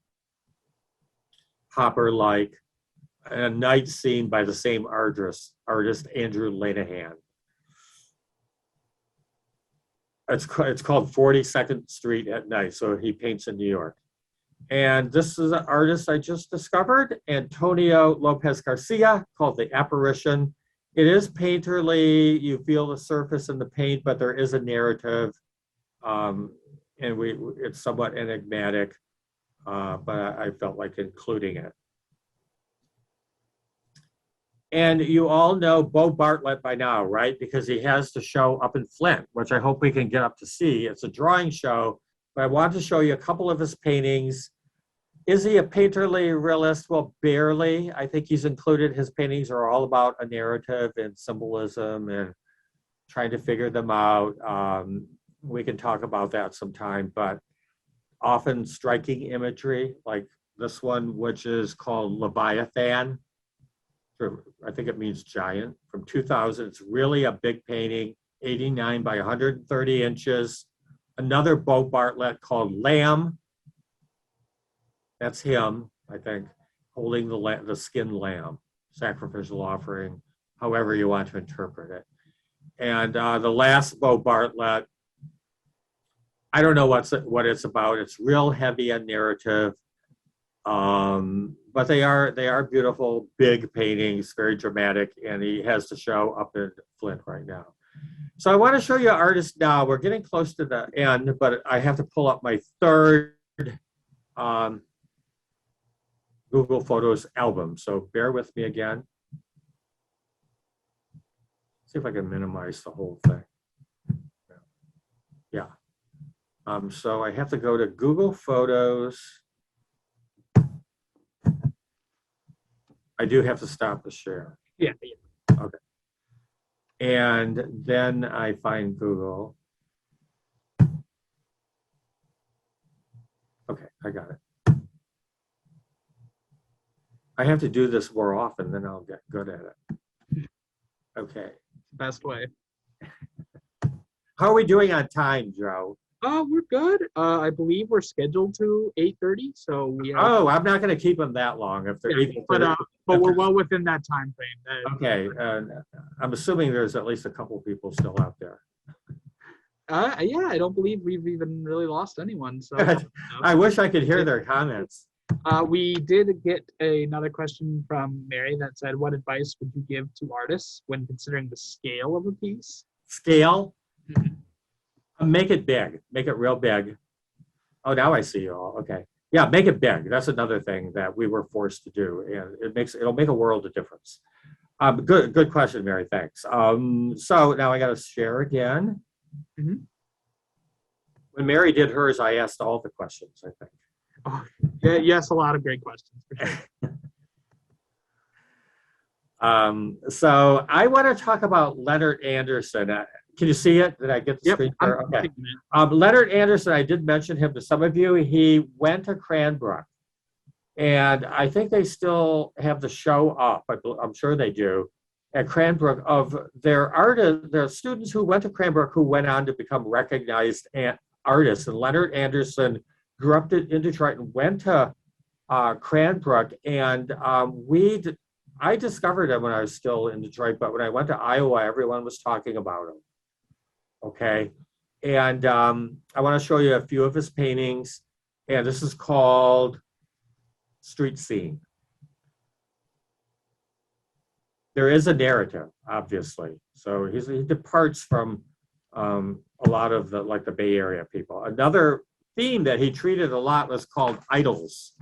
Hopper-like, a night scene by the same artist Andrew Linehan. It's called 42nd Street at Night, so he paints in New York. And this is an artist I just discovered, Antonio Lopez Garcia, called The Apparition. It is painterly, you feel the surface in the paint, but there is a narrative, and it's somewhat enigmatic. But I felt like including it. And you all know Bo Bartlett by now, right? Because he has the show up in Flint, which I hope we can get up to see. It's a drawing show, but I wanted to show you a couple of his paintings. Is he a painterly realist? Well, barely. I think he's included, his paintings are all about a narrative and symbolism and trying to figure them out. We can talk about that sometime, but often striking imagery, like this one, which is called Leviathan. I think it means giant, from 2000. It's really a big painting, 89 by 130 inches. Another Bo Bartlett called Lamb. That's him, I think, holding the skinned lamb, sacrificial offering, however you want to interpret it. And the last Bo Bartlett, I don't know what it's about. It's real heavy on narrative. But they are beautiful, big paintings, very dramatic, and he has the show up in Flint right now. So I want to show you artists now. We're getting close to the end, but I have to pull up my third Google Photos album. So bear with me again. See if I can minimize the whole thing. Yeah. So I have to go to Google Photos. I do have to stop the share. Yeah. Okay. And then I find Google. Okay, I got it. I have to do this more often, then I'll get good at it. Okay. Best way. How are we doing on time, Joe? We're good. I believe we're scheduled to 8:30, so we have, Oh, I'm not going to keep them that long. If they're yeah, but we're well within that time frame. okay. I'm assuming there's at least a couple people still out there. Yeah, I don't believe we've even really lost anyone. So I wish I could hear their comments. we did get another question from Mary that said, "What advice would you give to artists when considering the scale of a piece?" Scale? Make it big. Make it real big. Oh, now I see you all. Okay. Yeah, make it big. That's another thing that we were forced to do, and it'll make a world of difference. Good question, Mary. Thanks. So now I got to share again. Mhm. When Mary did hers, I asked all the questions, I think. Oh, yeah, yes, a lot of great questions. For sure. So I want to talk about Leonard Anderson. Can you see it? Did I get the Yep, screen I'm share? Okay. taking it. Leonard Anderson, I did mention him to some of you. He went to Cranbrook, and I think they still have the show up. I'm sure they do at Cranbrook of their artists, their students who went to Cranbrook who went on to become recognized artists. And Leonard Anderson grew up in Detroit and went to Cranbrook, and I discovered him when I was still in Detroit, but when I went to Iowa, everyone was talking about him. Okay, and I want to show you a few of his paintings, and this is called Street Scene. There is a narrative, obviously, so he departs from a lot of the Bay Area people. Another theme that he treated a lot was called idols,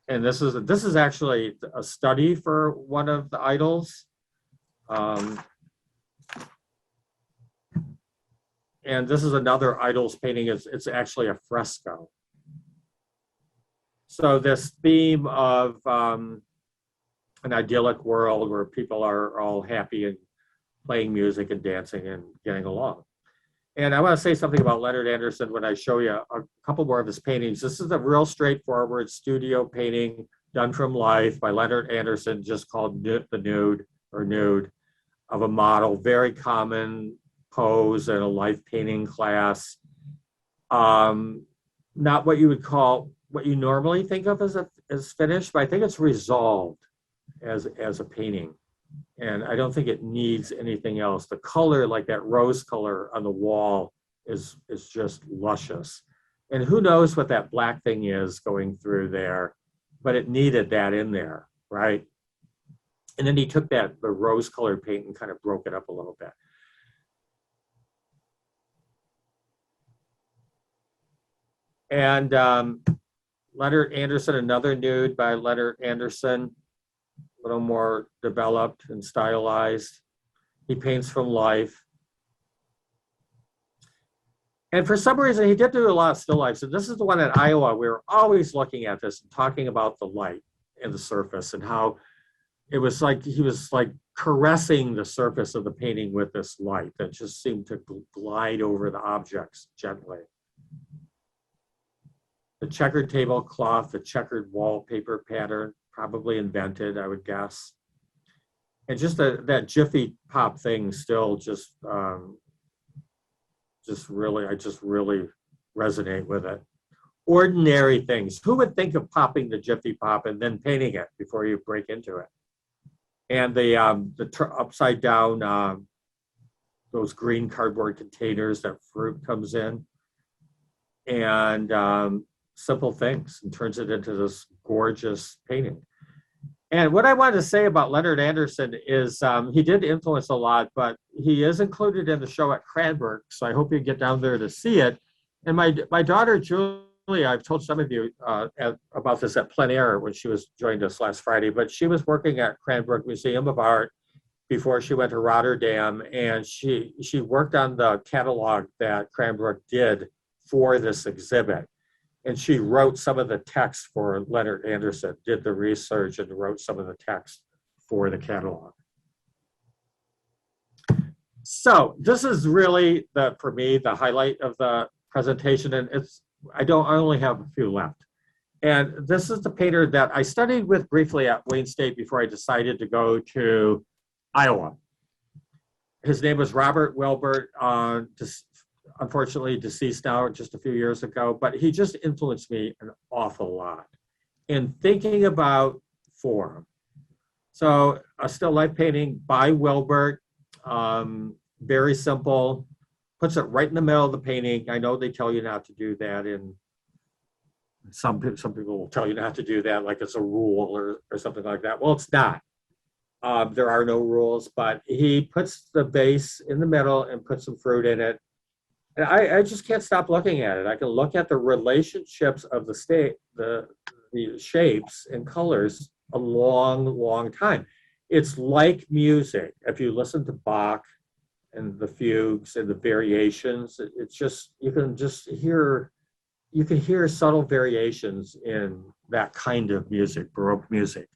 and this is actually a study for one of the idols. And this is another idols painting. It's actually a fresco. So this theme of an idyllic world where people are all happy and playing music and dancing and getting along. And I want to say something about Leonard Anderson when I show you a couple more of his paintings. This is a real straightforward studio painting done from life by Leonard Anderson, just called The Nude or Nude, of a model, very common pose in a life painting class. Not what you would call, what you normally think of as finished, but I think it's resolved as a painting. And I don't think it needs anything else. The color, like that rose color on the wall, is just luscious. And who knows what that black thing is going through there, but it needed that in there, right? And then he took the rose colored paint and kind of broke it up a little bit. And Leonard Anderson, another nude by Leonard Anderson. little more developed and stylized. He paints from life. And for some reason, he did do a lot of still lifes. And this is the one at Iowa. We were always looking at this and talking about the light and the surface and how it was like he was like caressing the surface of the painting with this light that just seemed to glide over the objects gently. The checkered tablecloth, the checkered wallpaper pattern, probably invented, I would guess. And just that Jiffy Pop thing still just really, I just really resonate with it. Ordinary things. Who would think of popping the Jiffy Pop and then painting it before you break into it? And the upside down, those green cardboard containers that fruit comes in, and simple things, and turns it into this gorgeous painting. And what I wanted to say about Leonard Anderson is he did influence a lot, but he is included in the show at Cranbrook, so I hope you get down there to see it. And my daughter, Julie, I've told some of you about this at Plein Air when she joined us last Friday, but she was working at Cranbrook Museum of Art before she went to Rotterdam, and she worked on the catalog that Cranbrook did for this exhibit. And she wrote some of the text for Leonard Anderson, did the research and wrote some of the text for the catalog. So this is really, for me, the highlight of the presentation, and I only have a few left. And this is the painter that I studied with briefly at Wayne State before I decided to go to Iowa. His name was Robert Wilbert, unfortunately deceased now just a few years ago, but he just influenced me an awful lot in thinking about form. So a still life painting by Wilbert, very simple, puts it right in the middle of the painting. I know they tell you not to do that, and some people will tell you not to do that like it's a rule or something like that. Well, it's not. There are no rules, but he puts the vase in the middle and puts some fruit in it. And I just can't stop looking at it. I can look at the relationships of the shapes and colors a long, long time. It's like music. If you listen to Bach and the fugues and the variations, it's just, you can hear subtle variations in that kind of music, Baroque music.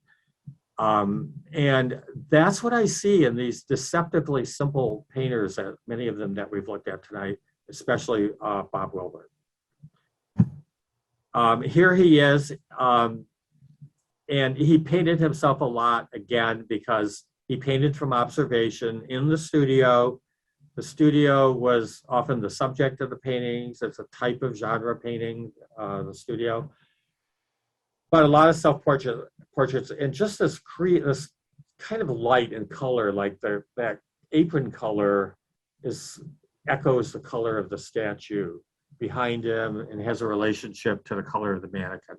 And that's what I see in these deceptively simple painters, many of them that we've looked at tonight, especially Bob Wilbert. Here he is, and he painted himself a lot, again, because he painted from observation in the studio. The studio was often the subject of the paintings. It's a type of genre painting, the studio. But a lot of self-portraits, and just this kind of light and color, like that apron color echoes the color of the statue behind him and has a relationship to the color of the mannequin.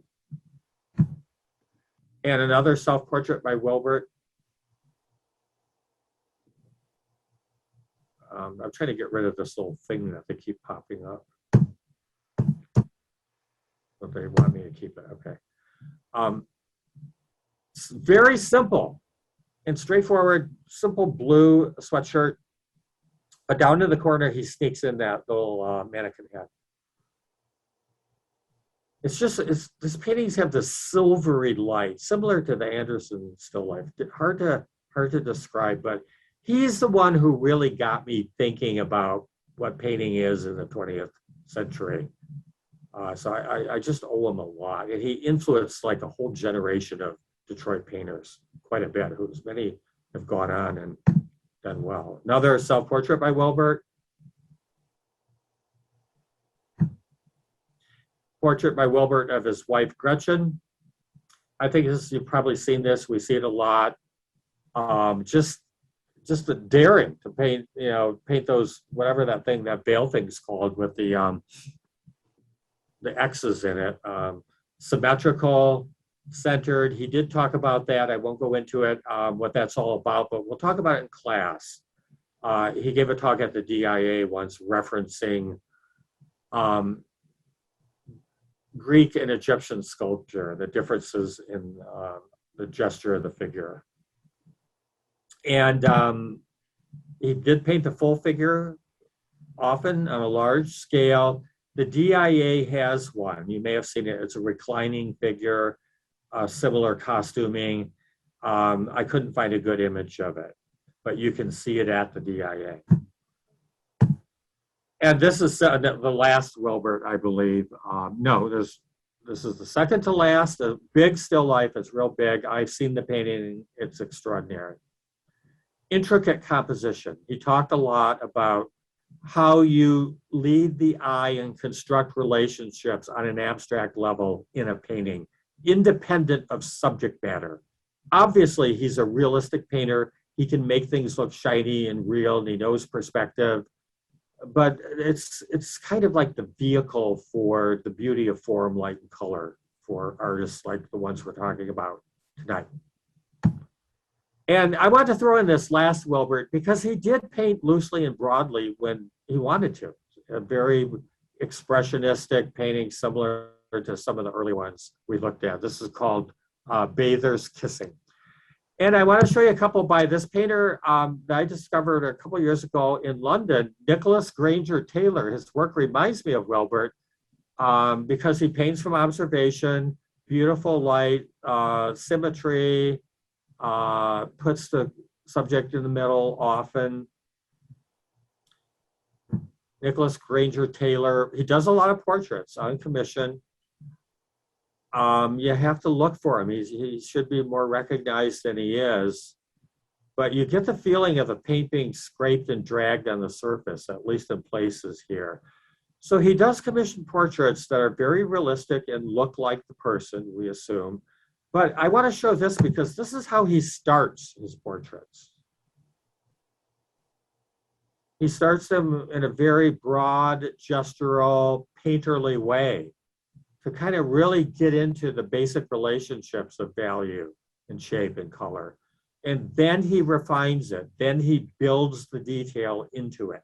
And another self-portrait by Wilbert. I'm trying to get rid of this little thing that they keep popping up. But they want me to keep it, okay. It's very simple and straightforward, simple blue sweatshirt. But down in the corner, he sneaks in that little mannequin head. These paintings have this silvery light, similar to the Anderson still life. Hard to describe, but he's the one who really got me thinking about what painting is in the 20th century. So I just owe him a lot. And he influenced like a whole generation of Detroit painters, quite a bit, whose many have gone on and done well. Another self-portrait by Wilbert. Portrait by Wilbert of his wife, Gretchen. I think you've probably seen this. We see it a lot. Just the daring to paint those, whatever that veil thing's called with the X's in it. Symmetrical, centered. He did talk about that. I won't go into it, what that's all about, but we'll talk about it in class. He gave a talk at the DIA once referencing Greek and Egyptian sculpture, the differences in the gesture of the figure. And he did paint the full figure often on a large scale. The DIA has one. You may have seen it. It's a reclining figure, similar costuming. I couldn't find a good image of it, but you can see it at the DIA. And this is the last Wilbert, I believe. No, this is the second to last, a big still life. It's real big. I've seen the painting. It's extraordinary. Intricate composition. He talked a lot about how you lead the eye and construct relationships on an abstract level in a painting, independent of subject matter. Obviously, he's a realistic painter. He can make things look shiny and real, and he knows perspective. But it's kind of like the vehicle for the beauty of form, light, and color for artists like the ones we're talking about tonight. And I want to throw in this last Wilbert because he did paint loosely and broadly when he wanted to. A very expressionistic painting, similar to some of the early ones we looked at. This is called Bathers Kissing. And I want to show you a couple by this painter that I discovered a couple years ago in London, Nicholas Granger Taylor. His work reminds me of Wilbert because he paints from observation, beautiful light, symmetry, puts the subject in the middle often. Nicholas Granger Taylor, he does a lot of portraits on commission. You have to look for him. He should be more recognized than he is. But you get the feeling of the paint being scraped and dragged on the surface, at least in places here. So he does commission portraits that are very realistic and look like the person, we assume. But I want to show this because this is how he starts his portraits. He starts them in a very broad, gestural, painterly way to kind of really get into the basic relationships of value and shape and color. And then he refines it. Then he builds the detail into it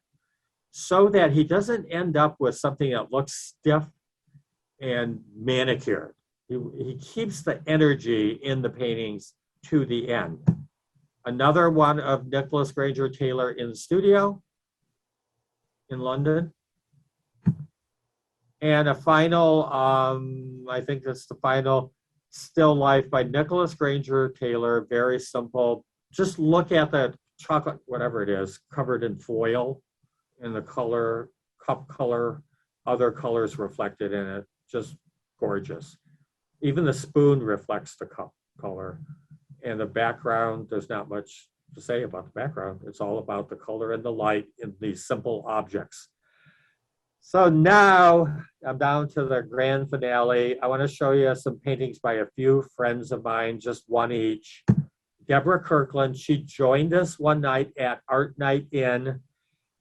so that he doesn't end up with something that looks stiff and manicured. He keeps the energy in the paintings to the end. Another one of Nicholas Granger Taylor in the studio in London. And a final, I think that's the final still life by Nicholas Granger Taylor, very simple. Just look at the chocolate, whatever it is, covered in foil and the color, cup color, other colors reflected in it, just gorgeous. Even the spoon reflects the cup color. And the background, there's not much to say about the background. It's all about the color and the light in these simple objects. So now I'm down to the grand finale. I want to show you some paintings by a few friends of mine, just one each. Deborah Kirkland, she joined us one night at Art Night Inn,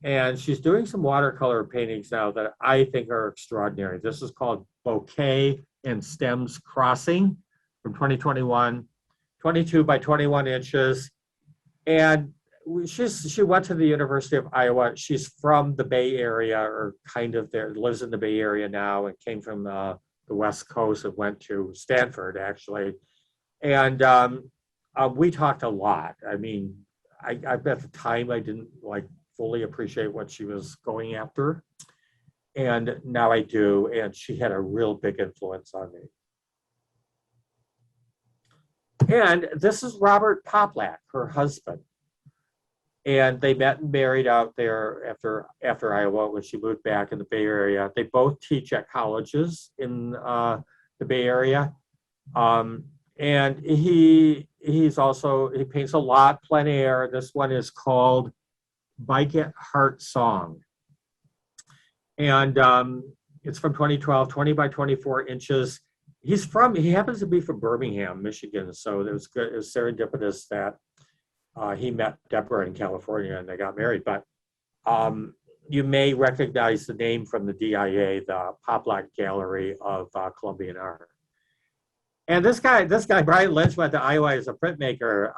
and she's doing some watercolor paintings now that I think are extraordinary. This is called Bouquet and Stems Crossing from 2021, 22 by 21 inches. And she went to the University of Iowa. She's from the Bay Area, or kind of there, lives in the Bay Area now, and came from the West Coast and went to Stanford, actually. And we talked a lot. I mean, at the time, I didn't fully appreciate what she was going after. And now I do, and she had a real big influence on me. And this is Robert Poplack, her husband. And they met and married out there after Iowa when she moved back in the Bay Area. They both teach at colleges in the Bay Area. And he paints a lot plein air. This one is called Biket Heart Song. And it's from 2012, 20 by 24 inches. He happens to be from Birmingham, Michigan. So it was good. It was serendipitous that he met Deborah in California and they got married. But you may recognize the name from the DIA, the Poplack Gallery of Columbian Art. And this guy, Bryan Lynch, went to Iowa as a printmaker.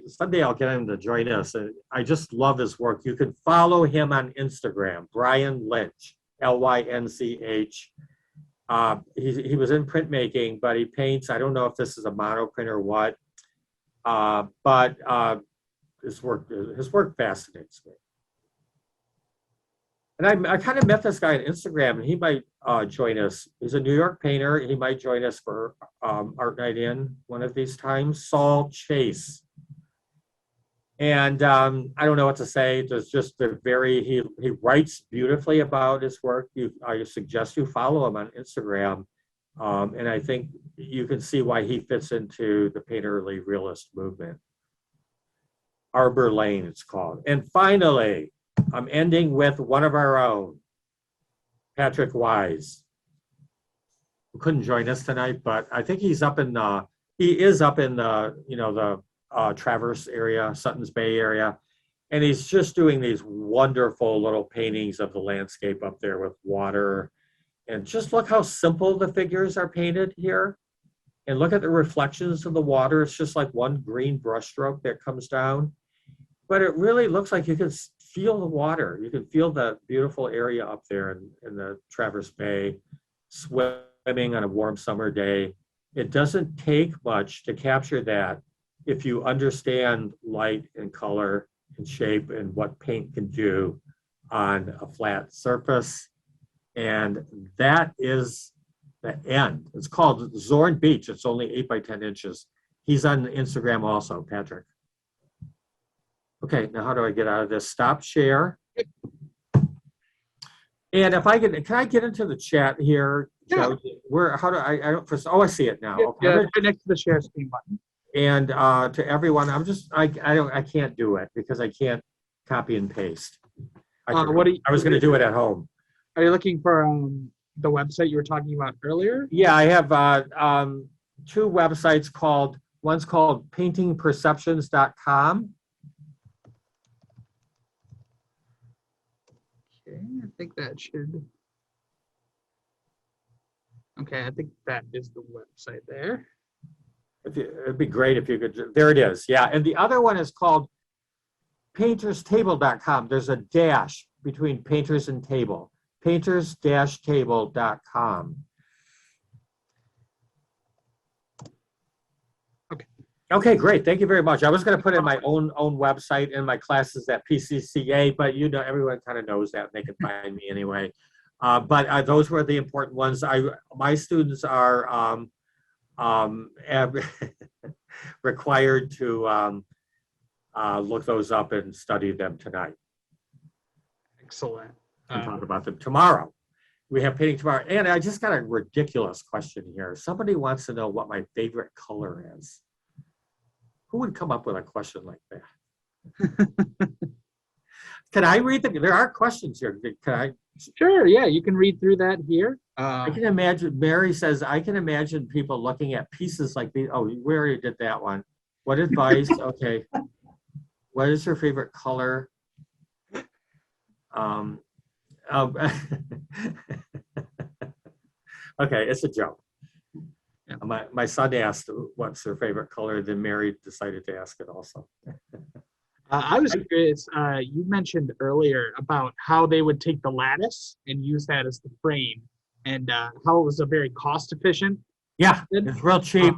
Someday I'll get him to join us. And I just love his work. You can follow him on Instagram, Bryan Lynch, Lynch. He was in printmaking, but he paints. I don't know if this is a monoprint or what. But his work fascinates me. And I kind of met this guy on Instagram, and he might join us. He's a New York painter. He might join us for Art Night In one of these times. Saul Chase. And I don't know what to say. There's just a he writes beautifully about his work. I suggest you follow him on Instagram. And I think you can see why he fits into the painterly realist movement. Arbor Lane, it's called. And finally, I'm ending with one of our own, Patrick Wise, who couldn't join us tonight, but I think he is up in the Traverse area, Sutton's Bay area. And he's just doing these wonderful little paintings of the landscape up there with water. And just look how simple the figures are painted here. And look at the reflections of the water. It's just like one green brushstroke that comes down. But it really looks like you can feel the water. You can feel the beautiful area up there in the Traverse Bay, swimming on a warm summer day. It doesn't take much to capture that if you understand light and color and shape and what paint can do on a flat surface. And that is the end. It's called Zorn Beach. It's only 8 by 10 inches. He's on Instagram also, Patrick. Okay, now how do I get out of this? Stop share. And if I can I get into the chat here? Yeah. Joe? I don't, I see it now. Yeah, right next to the share screen button. And to everyone, I can't do it because I can't copy and paste. I was going to do it at home. Are you looking for the website you were talking about earlier? Yeah, I have 2 websites one's called paintingperceptions.com. Okay, I think that should. Okay, I think that is the website there. It'd be great if you could. There it is. Yeah, and the other one is called painterstable.com. There's a dash between painters and table. painters-table.com. Okay, great. Thank you very much. I was going to put in my own website and my classes at PCCA, but everyone kind of knows that and they can find me anyway. But those were the important ones. My students are required to look those up and study them tonight. Excellent. And talk about them tomorrow. We have painting tomorrow. And I just got a ridiculous question here. Somebody wants to know what my favorite color is. Who would come up with a question like that? Can I read them? There are questions here. Can I? Sure, yeah, you can read through that here. I can imagine, Mary says, I can imagine people looking at pieces like these. Oh, we already did that one. What advice? Okay. What is your favorite color? Okay, it's a joke. Yeah. My son asked what's her favorite color, then Mary decided to ask it also. I was curious, you mentioned earlier about how they would take the lattice and use that as the frame and how it was a very cost efficient. Yeah, it's real cheap.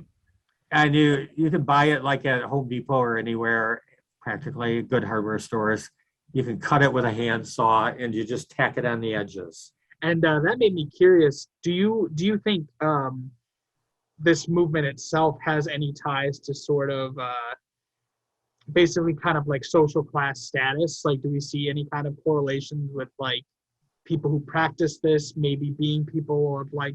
And you can buy it like at Home Depot or anywhere, practically good hardware stores. You can cut it with a handsaw and you just tack it on the edges. And that made me curious. Do you think this movement itself has any ties to sort of basically kind of like social class status? Like, do we see any kind of correlations with like people who practice this maybe being people of like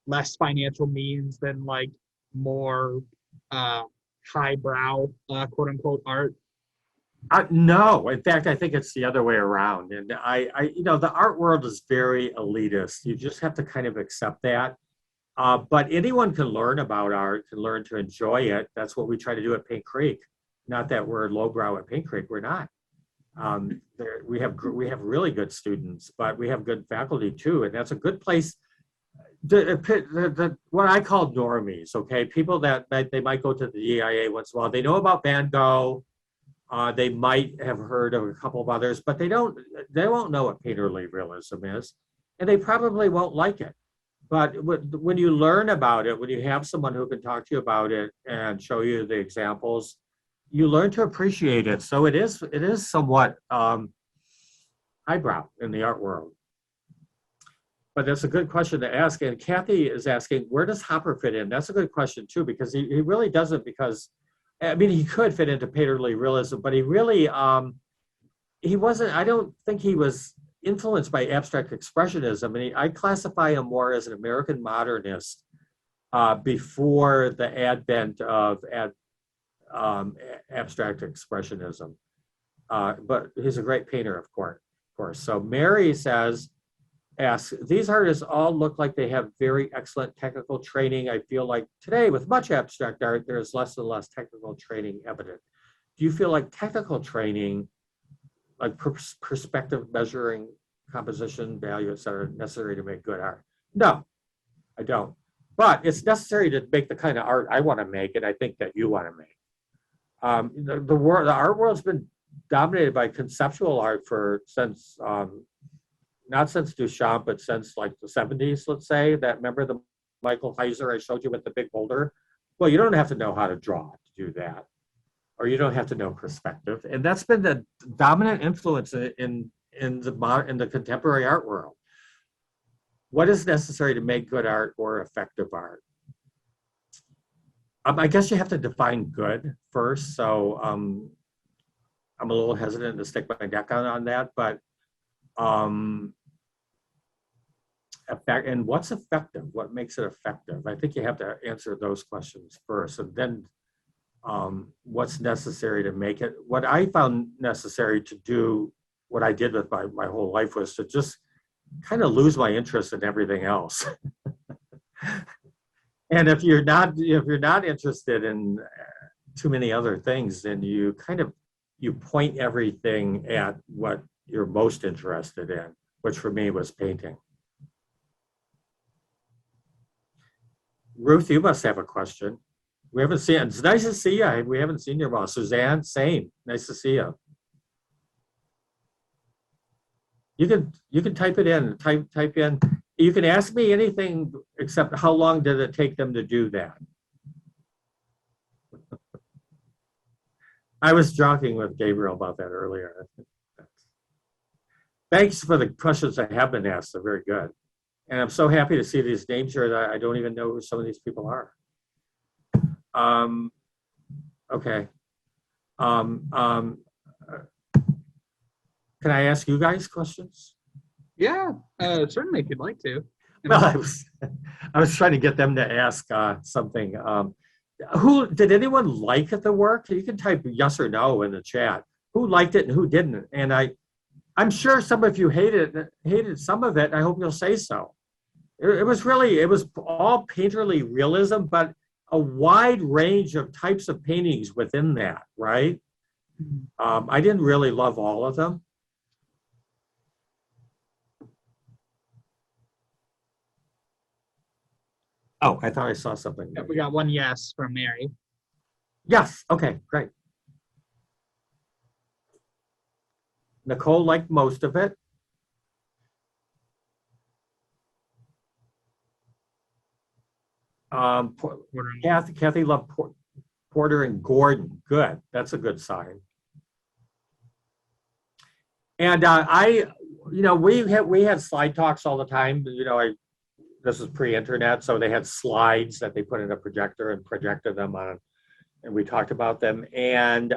less financial means than like more highbrow quote unquote art? No, in fact, I think it's the other way around. And the art world is very elitist. You just have to kind of accept that. But anyone can learn about art, can learn to enjoy it. That's what we try to do at Paint Creek. Not that we're lowbrow at Paint Creek, we're not. We have really good students, but we have good faculty too, and that's a good place. What I call normies, okay, people that they might go to the DIA once in a while. They know about Van Gogh. They might have heard of a couple of others, but they won't know what painterly realism is, and they probably won't like it. But when you learn about it, when you have someone who can talk to you about it and show you the examples, you learn to appreciate it. So it is somewhat highbrow in the art world. But that's a good question to ask. And Kathy is asking, where does Hopper fit in? That's a good question too, because he really doesn't, because, I mean, he could fit into painterly realism, but he really, he wasn't, I don't think he was influenced by abstract expressionism. And I classify him more as an American modernist before the advent of abstract expressionism. But he's a great painter, of course. So Mary asks, these artists all look like they have very excellent technical training. I feel like today with much abstract art, there's less and less technical training evident. Do you feel like technical training, like perspective measuring, composition, value, et cetera, necessary to make good art? No, I don't. But it's necessary to make the kind of art I want to make, and I think that you want to make. The art world's been dominated by conceptual art since not since Duchamp, but since like the 70s, let's say. That, remember the Michael Heiser I showed you with the big boulder? Well, you don't have to know how to draw to do that, or you don't have to know perspective. And that's been the dominant influence in the contemporary art world. What is necessary to make good art or effective art? I guess you have to define good first. So I'm a little hesitant to stick my neck out on that, but and what's effective? What makes it effective? I think you have to answer those questions first, and then what's necessary to make it. What I found necessary to do, what I did with my whole life, was to just kind of lose my interest in everything else. And if you're not interested in too many other things, then you point everything at what you're most interested in, which for me was painting. Ruth, you must have a question. We haven't seen, it's nice to see you. We haven't seen you in a while. Suzanne, same. Nice to see you. You can type it in, type in. You can ask me anything except how long did it take them to do that? I was joking with Gabriel about that earlier. Thanks for the questions that have been asked. They're very good. And I'm so happy to see these names here that I don't even know who some of these people are. Okay. Can I ask you guys questions? Yeah, certainly if you'd like to. Well, I was trying to get them to ask something. Who did anyone like the work? You can type yes or no in the chat. Who liked it and who didn't? And I'm sure some of you hated some of it. I hope you'll say so. It was all painterly realism, but a wide range of types of paintings within that, right? I didn't really love all of them. Oh, I thought I saw something. Yeah, we got one yes from Mary. Yes, okay, great. Nicole liked most of it. Kathy loved Porter and Gordon. Good, that's a good sign. And we had slide talks all the time. This was pre-internet, so they had slides that they put in a projector and projected them on, and we talked about them. And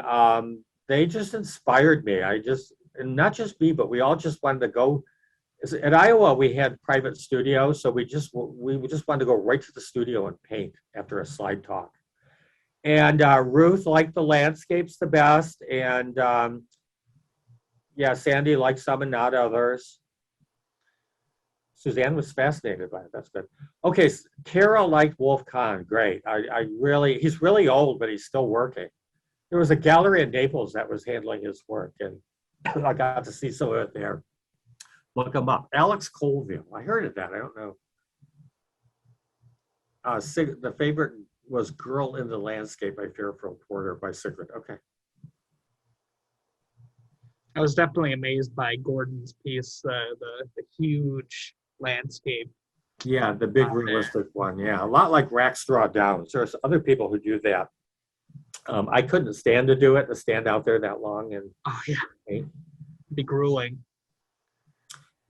they just inspired me. And not just me, but we all just wanted to go. At Iowa, we had private studios, so we just wanted to go right to the studio and paint after a slide talk. And Ruth liked the landscapes the best, and yeah, Sandy liked some and not others. Suzanne was fascinated by it. That's good. Okay, Carol liked Wolf Kahn. Great. He's really old, but he's still working. There was a gallery in Naples that was handling his work, and I got to see some of it there. Look him up. Alex Colville. I heard of that. I don't know. The favorite was Girl in the Landscape by Fairfield Porter by Sigrid. Okay. I was definitely amazed by Gordon's piece, the huge landscape. Yeah, the big realistic one. Yeah, a lot like Rackstraw Downs. There's other people who do that. I couldn't stand to do it, to stand out there that long and Oh yeah, paint. it'd be grueling.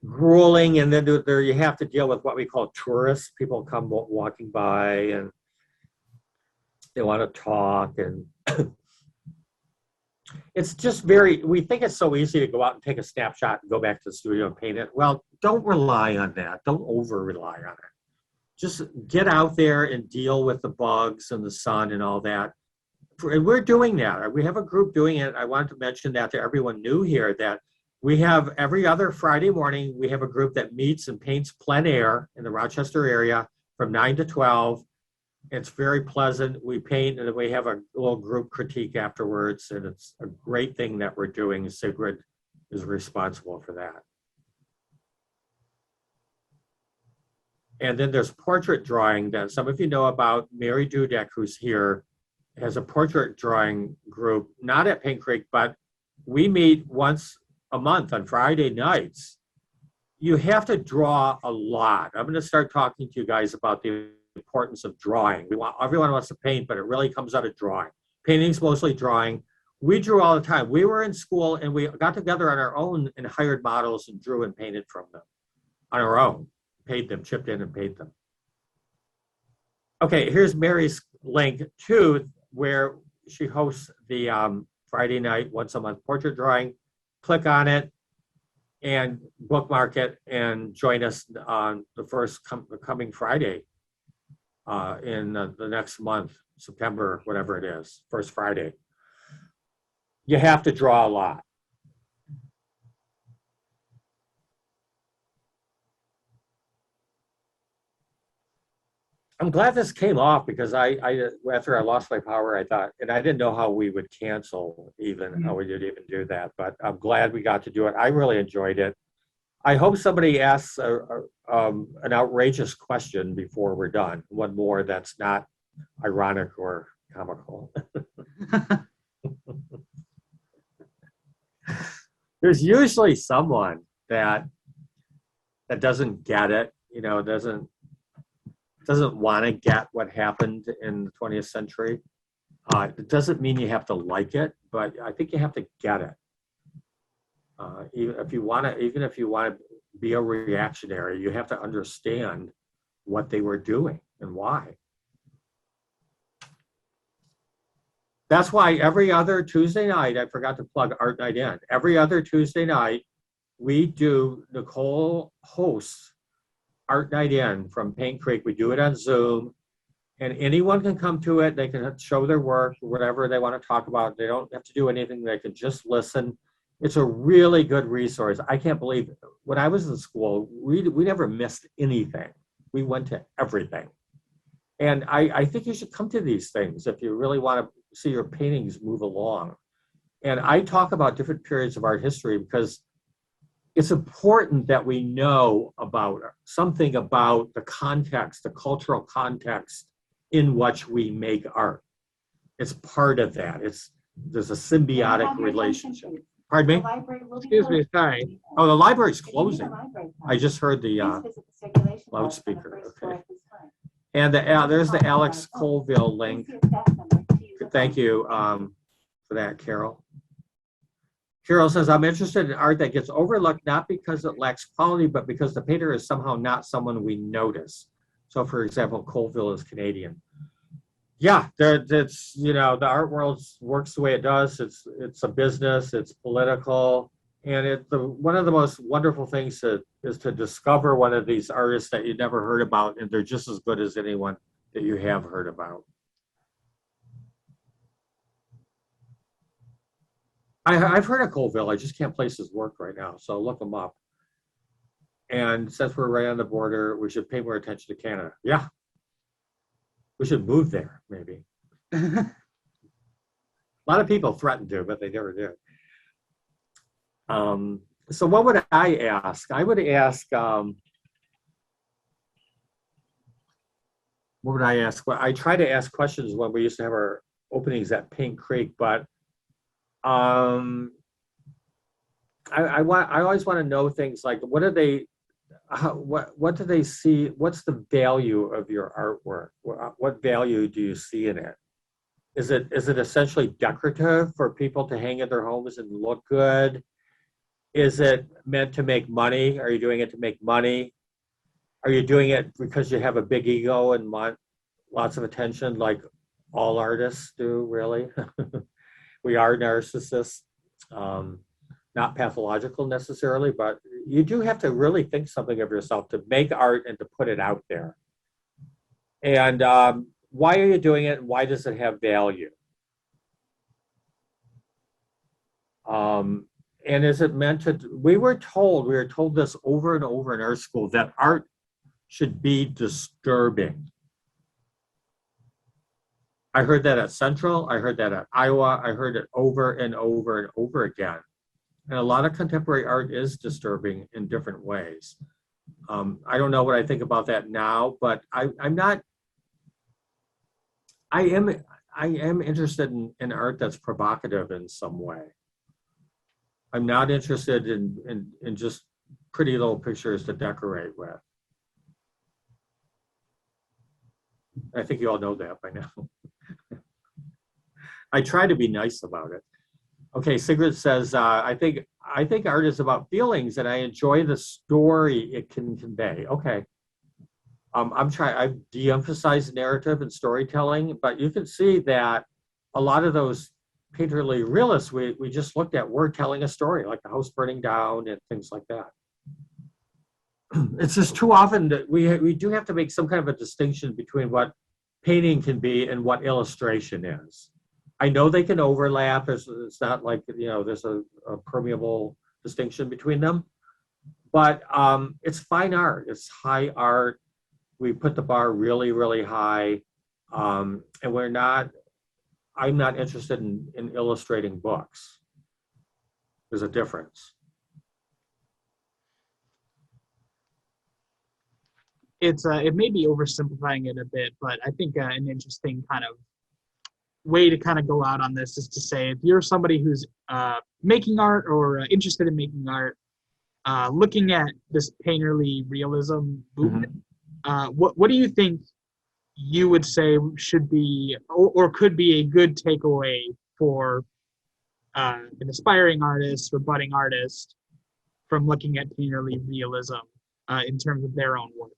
Grueling, and then there you have to deal with what we call tourists. People come walking by and they want to talk, and it's just we think it's so easy to go out and take a snapshot and go back to the studio and paint it. Well, don't rely on that. Don't over rely on it. Just get out there and deal with the bugs and the sun and all that. And we're doing that. We have a group doing it. I wanted to mention that to everyone new here, that we have every other Friday morning, we have a group that meets and paints plein air in the Rochester area from 9 to 12. It's very pleasant. We paint and then we have a little group critique afterwards. And it's a great thing that we're doing. Sigrid is responsible for that. And then there's portrait drawing that some of you know about. Mary Dudek, who's here, has a portrait drawing group, not at Paint Creek, but we meet once a month on Friday nights. You have to draw a lot. I'm going to start talking to you guys about the importance of drawing. Everyone wants to paint, but it really comes out of drawing. Painting's mostly drawing. We drew all the time. We were in school and we got together on our own and hired models and drew and painted from them on our own. Paid them, chipped in and paid them. Okay, here's Mary's link to where she hosts the Friday night, once a month portrait drawing. Click on it and bookmark it and join us on the first coming Friday in the next month, September, whatever it is, first Friday. You have to draw a lot. I'm glad this came off because after I lost my power, I thought, and I didn't know how we would cancel even, how we did even do that, but I'm glad we got to do it. I really enjoyed it. I hope somebody asks an outrageous question before we're done. One more that's not ironic or comical. There's usually someone that doesn't get it, you know, doesn't want to get what happened in the 20th century. It doesn't mean you have to like it, but I think you have to get it. Even if you want to be a reactionary, you have to understand what they were doing and why. That's why every other Tuesday night, I forgot to plug Art Night In. Every other Tuesday night, Nicole hosts Art Night In from Paint Creek. We do it on Zoom, and anyone can come to it. They can show their work, whatever they want to talk about. They don't have to do anything. They can just listen. It's a really good resource. I can't believe it. When I was in school, we never missed anything. We went to everything. And I think you should come to these things if you really want to see your paintings move along. And I talk about different periods of art history because it's important that we know about something about the context, the cultural context in which we make art. It's part of that. There's a symbiotic relationship. Pardon me? Excuse me, sorry. Oh, the library's closing. I just heard the loudspeaker. Okay. And there's the Alex Colville link. Thank you for that, Carol. Carol says, I'm interested in art that gets overlooked, not because it lacks quality, but because the painter is somehow not someone we notice. So for example, Colville is Canadian. Yeah, it's, you know, the art world works the way it does. It's a business, it's political. And one of the most wonderful things is to discover one of these artists that you never heard about, and they're just as good as anyone that you have heard about. I've heard of Colville. I just can't place his work right now, so look him up. And since we're right on the border, we should pay more attention to Canada. Yeah, we should move there, maybe. A lot of people threatened to, but they never did. So what would I ask? I would ask, what would I ask? Well, I try to ask questions when we used to have our openings at Paint Creek, but I always want to know things like, what do they see? What's the value of your artwork? What value do you see in it? Is it essentially decorative for people to hang in their homes and look good? Is it meant to make money? Are you doing it to make money? Are you doing it because you have a big ego and want lots of attention, like all artists do, really? We are narcissists, not pathological necessarily, but you do have to really think something of yourself to make art and to put it out there. And why are you doing it? And why does it have value? And is it meant to, we were told this over and over in our school, that art should be disturbing. I heard that at Central, I heard that at Iowa, I heard it over and over and over again. And a lot of contemporary art is disturbing in different ways. I don't know what I think about that now, but I am interested in art that's provocative in some way. I'm not interested in just pretty little pictures to decorate with. I think you all know that by now. I try to be nice about it. Okay, Sigrid says, I think art is about feelings and I enjoy the story it can convey. Okay. I've de-emphasized narrative and storytelling, but you can see that a lot of those painterly realists we just looked at were telling a story, like the house burning down and things like that. It's just too often that we do have to make some kind of a distinction between what painting can be and what illustration is. I know they can overlap. It's not like, there's a permeable distinction between them, but it's fine art. It's high art. We put the bar really, really high, and I'm not interested in illustrating books. There's a difference. It may be oversimplifying it a bit, but I think an interesting kind of way to kind of go out on this is to say, if you're somebody who's making art or interested in making art, looking at this painterly realism movement, what do you think you would say should be or could be a good takeaway for an aspiring artist or budding artist from looking at painterly realism in terms of their own work?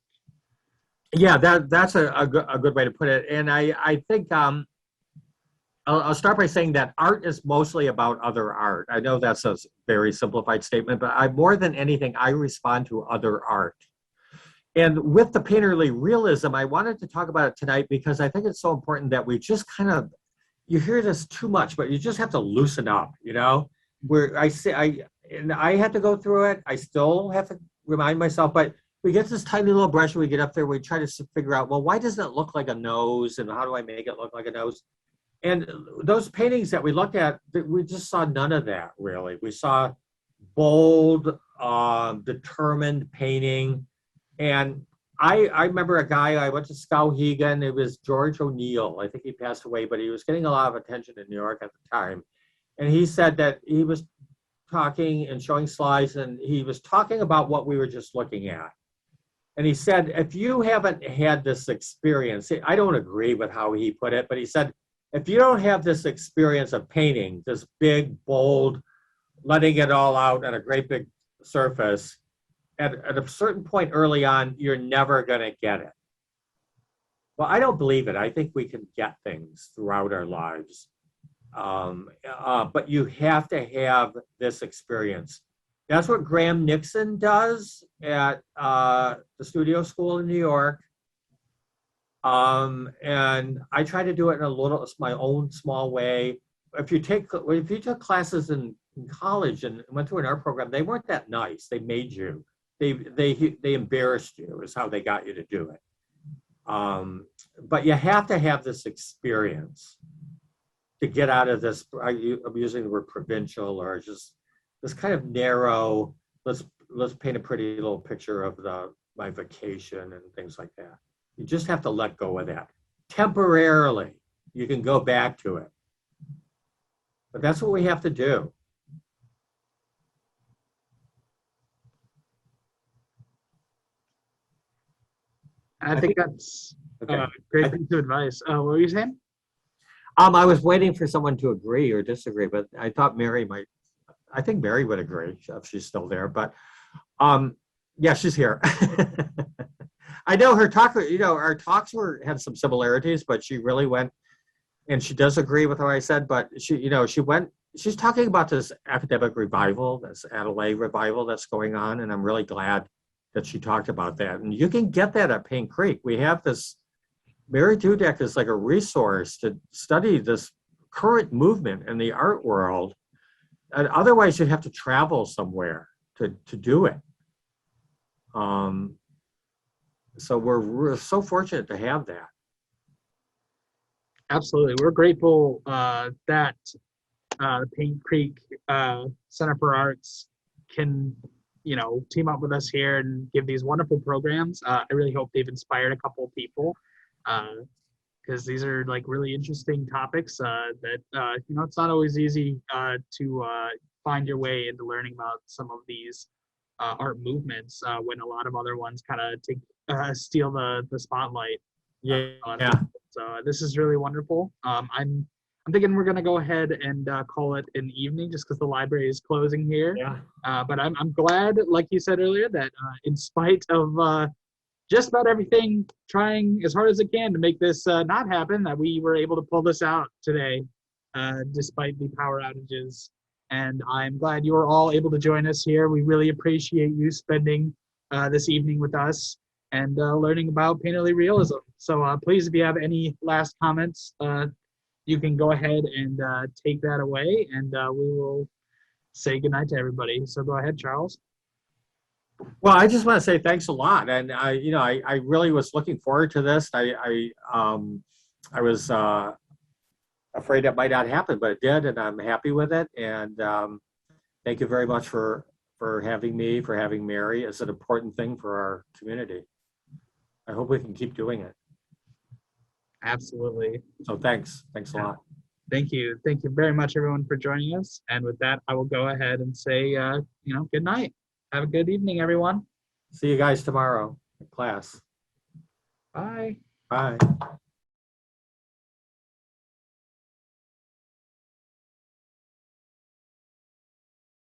Yeah, that's a good way to put it. And I think I'll start by saying that art is mostly about other art. I know that's a very simplified statement, but more than anything, I respond to other art. And with the painterly realism, I wanted to talk about it tonight because I think it's so important that we just you hear this too much, but you just have to loosen up, where I had to go through it. I still have to remind myself, but we get this tiny little brush and we get up there, we try to figure out, well, why doesn't it look like a nose? And how do I make it look like a nose? And those paintings that we looked at, we just saw none of that, really. We saw bold, determined painting. And I remember a guy, I went to Skowhegan, it was George O'Neill. I think he passed away, but he was getting a lot of attention in New York at the time. And he said that he was talking and showing slides, and he was talking about what we were just looking at. And he said, if you haven't had this experience, I don't agree with how he put it, but he said, if you don't have this experience of painting, this big, bold, letting it all out on a great big surface, at a certain point early on, you're never going to get it. Well, I don't believe it. I think we can get things throughout our lives. But you have to have this experience. That's what Graham Nixon does at the studio school in New York. And I try to do it in my own small way. If you took classes in college and went through an art program, they weren't that nice. They made you. They embarrassed you is how they got you to do it. But you have to have this experience to get out of this. I'm using the word provincial or just this kind of narrow. Let's paint a pretty little picture of my vacation and things like that. You just have to let go of that temporarily. You can go back to it, but that's what we have to do. I think that's a great piece of advice. What were you saying? I was waiting for someone to agree or disagree, but I thought Mary might. I think Mary would agree if she's still there. But yeah, she's here. I know her talk. Our talks had some similarities, but she really went, and she does agree with what I said. But she went. She's talking about this academic revival, this Adelaide revival that's going on, and I'm really glad that she talked about that. And you can get that at Paint Creek. We have this. Mary Dudek is like a resource to study this current movement in the art world. And otherwise, you'd have to travel somewhere to do it. So we're so fortunate to have that. Absolutely. We're grateful that the Paint Creek Center for Arts can, team up with us here and give these wonderful programs. I really hope they've inspired a couple of people because these are like really interesting topics that, it's not always easy to find your way into learning about some of these art movements when a lot of other ones kind of steal the spotlight. Yeah. So this is really wonderful. I'm thinking we're gonna go ahead and call it an evening just because the library is closing here. Yeah. But I'm glad, like you said earlier, that in spite of just about everything trying as hard as it can to make this not happen, that we were able to pull this out today, despite the power outages. And I'm glad you were all able to join us here. We really appreciate you spending this evening with us and learning about painterly realism. So please, if you have any last comments, you can go ahead and take that away, and we will say goodnight to everybody. So go ahead, Charles. Well, I just want to say thanks a lot, and I really was looking forward to this. I was afraid it might not happen, but it did, and I'm happy with it. And thank you very much for having me, for having Mary. It's an important thing for our community. I hope we can keep doing it. Absolutely. So thanks a lot. Thank you very much, everyone, for joining us. And with that, I will go ahead and say, good night. Have a good evening, everyone. See you guys tomorrow in class. Bye. Bye.